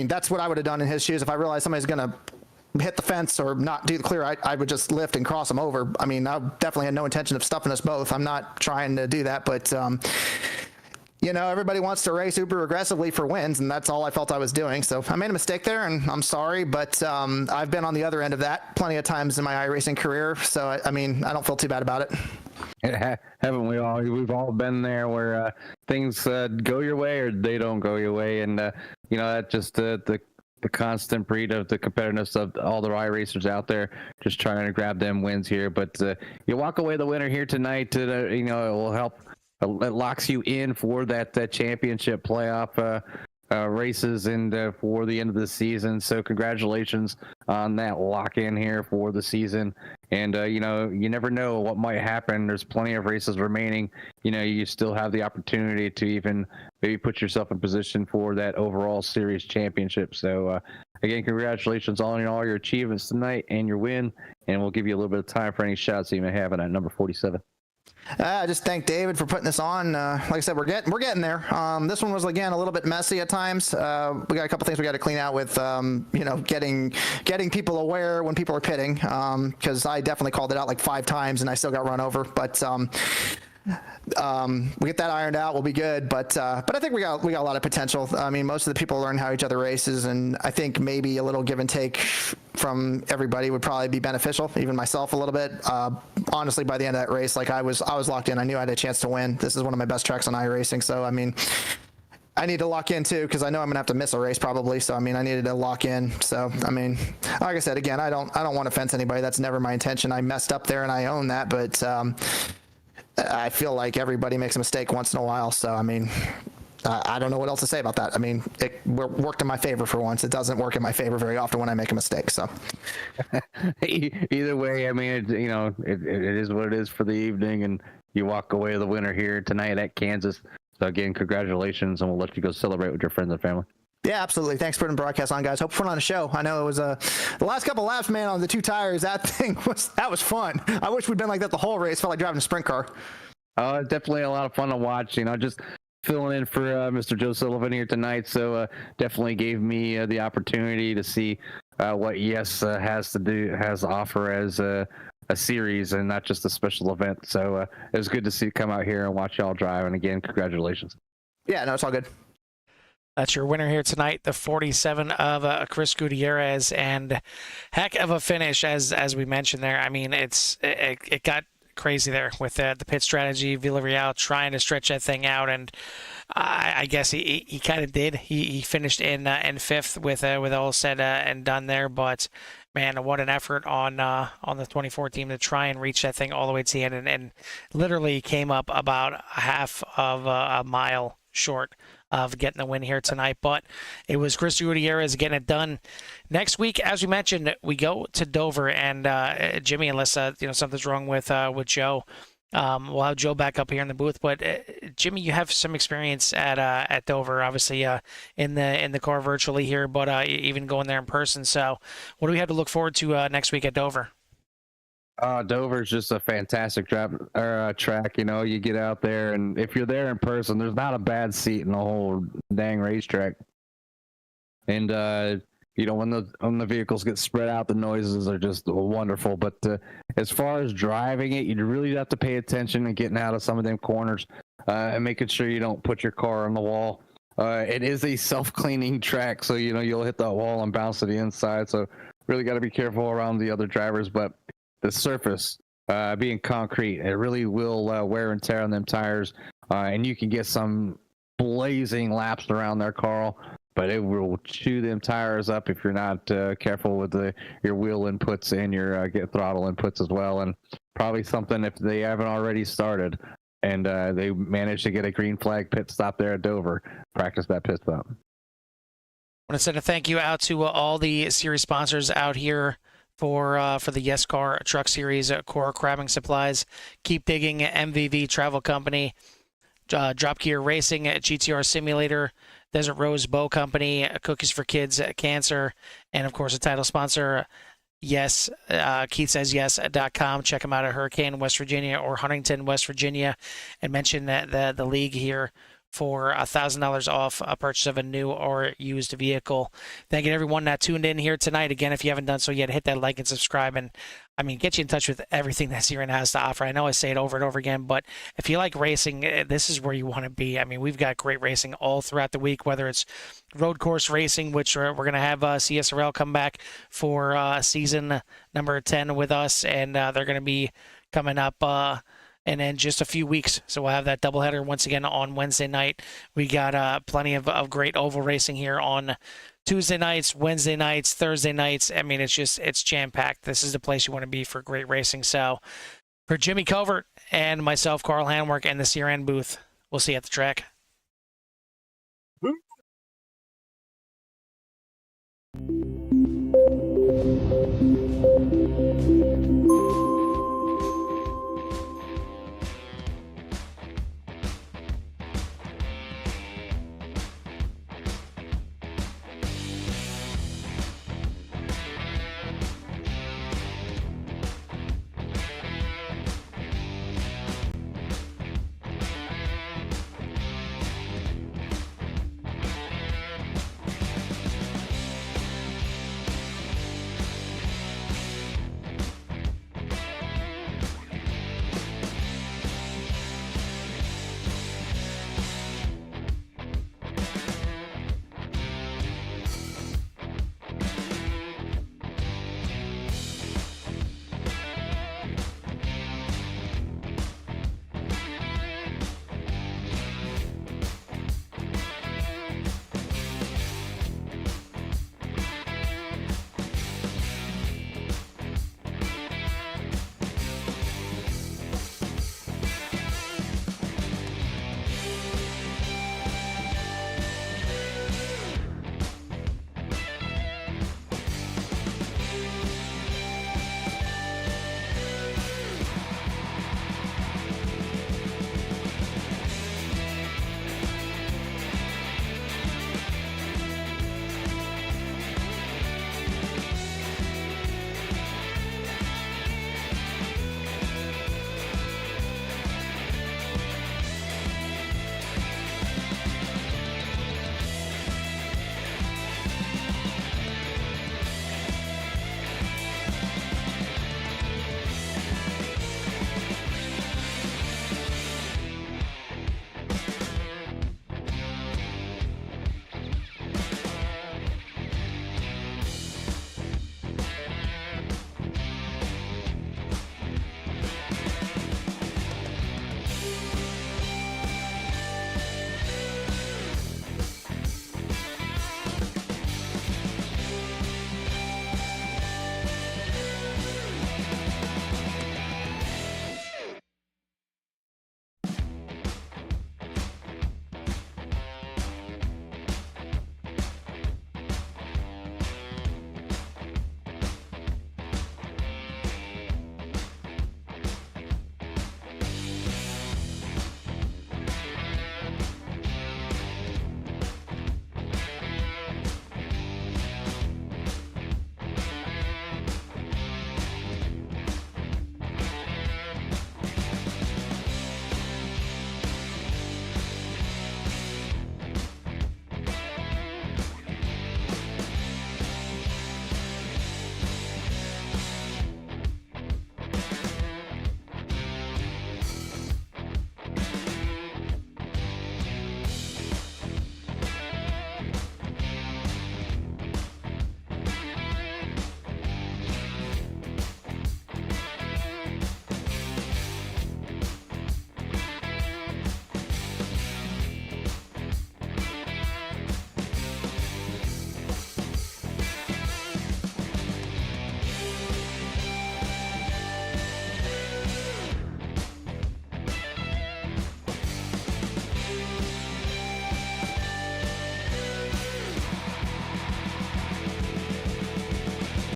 that's what I would have done in his shoes if I realized somebody's gonna hit the fence or not do the clear. I would just lift and cross him over. I mean, I definitely had no intention of stuffing us both. I'm not trying to do that, but you know, everybody wants to race super aggressively for wins, and that's all I felt I was doing. So I made a mistake there, and I'm sorry, but I've been on the other end of that plenty of times in my iRacing career. So, I mean, I don't feel too bad about it. Haven't we all? We've all been there where things go your way or they don't go your way. And, you know, that just the constant breed of the competitiveness of all the iRacers out there, just trying to grab them wins here. But you walk away the winner here tonight. You know, it will help. It locks you in for that championship playoff races and for the end of the season. So congratulations on that lock in here for the season. And you know, you never know what might happen. There's plenty of races remaining. You know, you still have the opportunity to even maybe put yourself in position for that overall series championship. So again, congratulations on all your achievements tonight and your win. And we'll give you a little bit of time for any shots you may have at number 47. I just thank David for putting this on. Like I said, we're getting there. This one was, again, a little bit messy at times. We got a couple things we got to clean out with, you know, getting people aware when people are pitting, because I definitely called it out like 5 times and I still got run over. But we get that ironed out, we'll be good. But I think we got a lot of potential. I mean, most of the people learn how each other races, and I think maybe a little give and take from everybody would probably be beneficial, even myself a little bit. Honestly, by the end of that race, like I was locked in. I knew I had a chance to win. This is one of my best tracks on iRacing, so I mean, I need to lock in too, because I know I'm gonna have to miss a race probably. So I mean, I needed to lock in. So I mean, like I said, again, I don't want to offend anybody. That's never my intention. I messed up there and I own that, but I feel like everybody makes a mistake once in a while. So I mean, I don't know what else to say about that. I mean, it worked in my favor for once. It doesn't work in my favor very often when I make a mistake. So either way, I mean, you know, it is what it is for the evening, and you walk away the winner here tonight at Kansas. So again, congratulations, and we'll let you go celebrate with your friends and family. yeah, absolutely. Thanks for putting the broadcast on, guys. Hope for fun on the show. I know it was the last couple laps, man, on the 2 tires. That was fun. I wish we'd been like that the whole race. Felt like driving a sprint car. Definitely a lot of fun to watch. You know, just filling in for Mr. Joe Sullivan here tonight. So definitely gave me the opportunity to see what YES has to offer as a series and not just a special event. So it was good to come out here and watch y'all drive. And again, congratulations. Yeah, no, it's all good. That's your winner here tonight, the 47 of Chris Gutierrez, and heck of a finish, as we mentioned there. I mean, it got crazy there with the pit strategy. Villarreal trying to stretch that thing out, and I guess he kind of did. He finished in 5th with all said and done there. But man, what an effort on the 24 team to try and reach that thing all the way to the end, and literally came up about half of a mile short of getting the win here tonight. But it was Chris Gutierrez getting it done. Next week, as we mentioned, we go to Dover, and Jimmy, unless something's wrong with Joe, we'll have Joe back up here in the booth. But Jimmy, you have some experience at Dover, obviously in the car virtually here, but even going there in person. So what do we have to look forward to next week at Dover? Dover's just a fantastic track. You know, you get out there, and if you're there in person, there's not a bad seat in the whole dang racetrack. And you know, when the vehicles get spread out, the noises are just wonderful. But as far as driving it, you really have to pay attention and getting out of some of them corners and making sure you don't put your car on the wall. It is a self-cleaning track, so you know you'll hit that wall and bounce to the inside. So really got to be careful around the other drivers, but the surface being concrete, it really will wear and tear on them tires, and you can get some blazing laps around there, Carl, but it will chew them tires up if you're not careful with your wheel inputs and your throttle inputs as well. And probably something, if they haven't already started and they managed to get a green flag pit stop there at Dover, practice that pit stop. I want to send a thank you out to all the series sponsors out here for the YESCAR Truck Series, Kohr Crabbing Supplies, Keep Digging, MVV Travel Company, Drop Gear Racing, GTR Simulator, Desert Rose Bow Company, Cookies for Kids, Cancer, and of course a title sponsor, Yes, KeithSaysYes.com. Check them out at Hurricane, West Virginia, or Huntington, West Virginia, and mention that the league here for $1,000 off a purchase of a new or used vehicle. Thank you to everyone that tuned in here tonight. Again, if you haven't done so yet, hit that like and subscribe, and I mean, get you in touch with everything that Siren has to offer. I know I say it over and over again, but if you like racing, this is where you want to be. I mean, we've got great racing all throughout the week, whether it's road course racing, which we're going to have CSRL come back for season number 10 with us, and they're going to be coming up and then just a few weeks. So we'll have that doubleheader once again on Wednesday night. We got plenty of great oval racing here on Tuesday nights, Wednesday nights, Thursday nights. I mean, it's jam-packed. This is the place you want to be for great racing. So for Jimmy Covert and myself, Carl Hanwork, and the CRN booth, we'll see you at the track.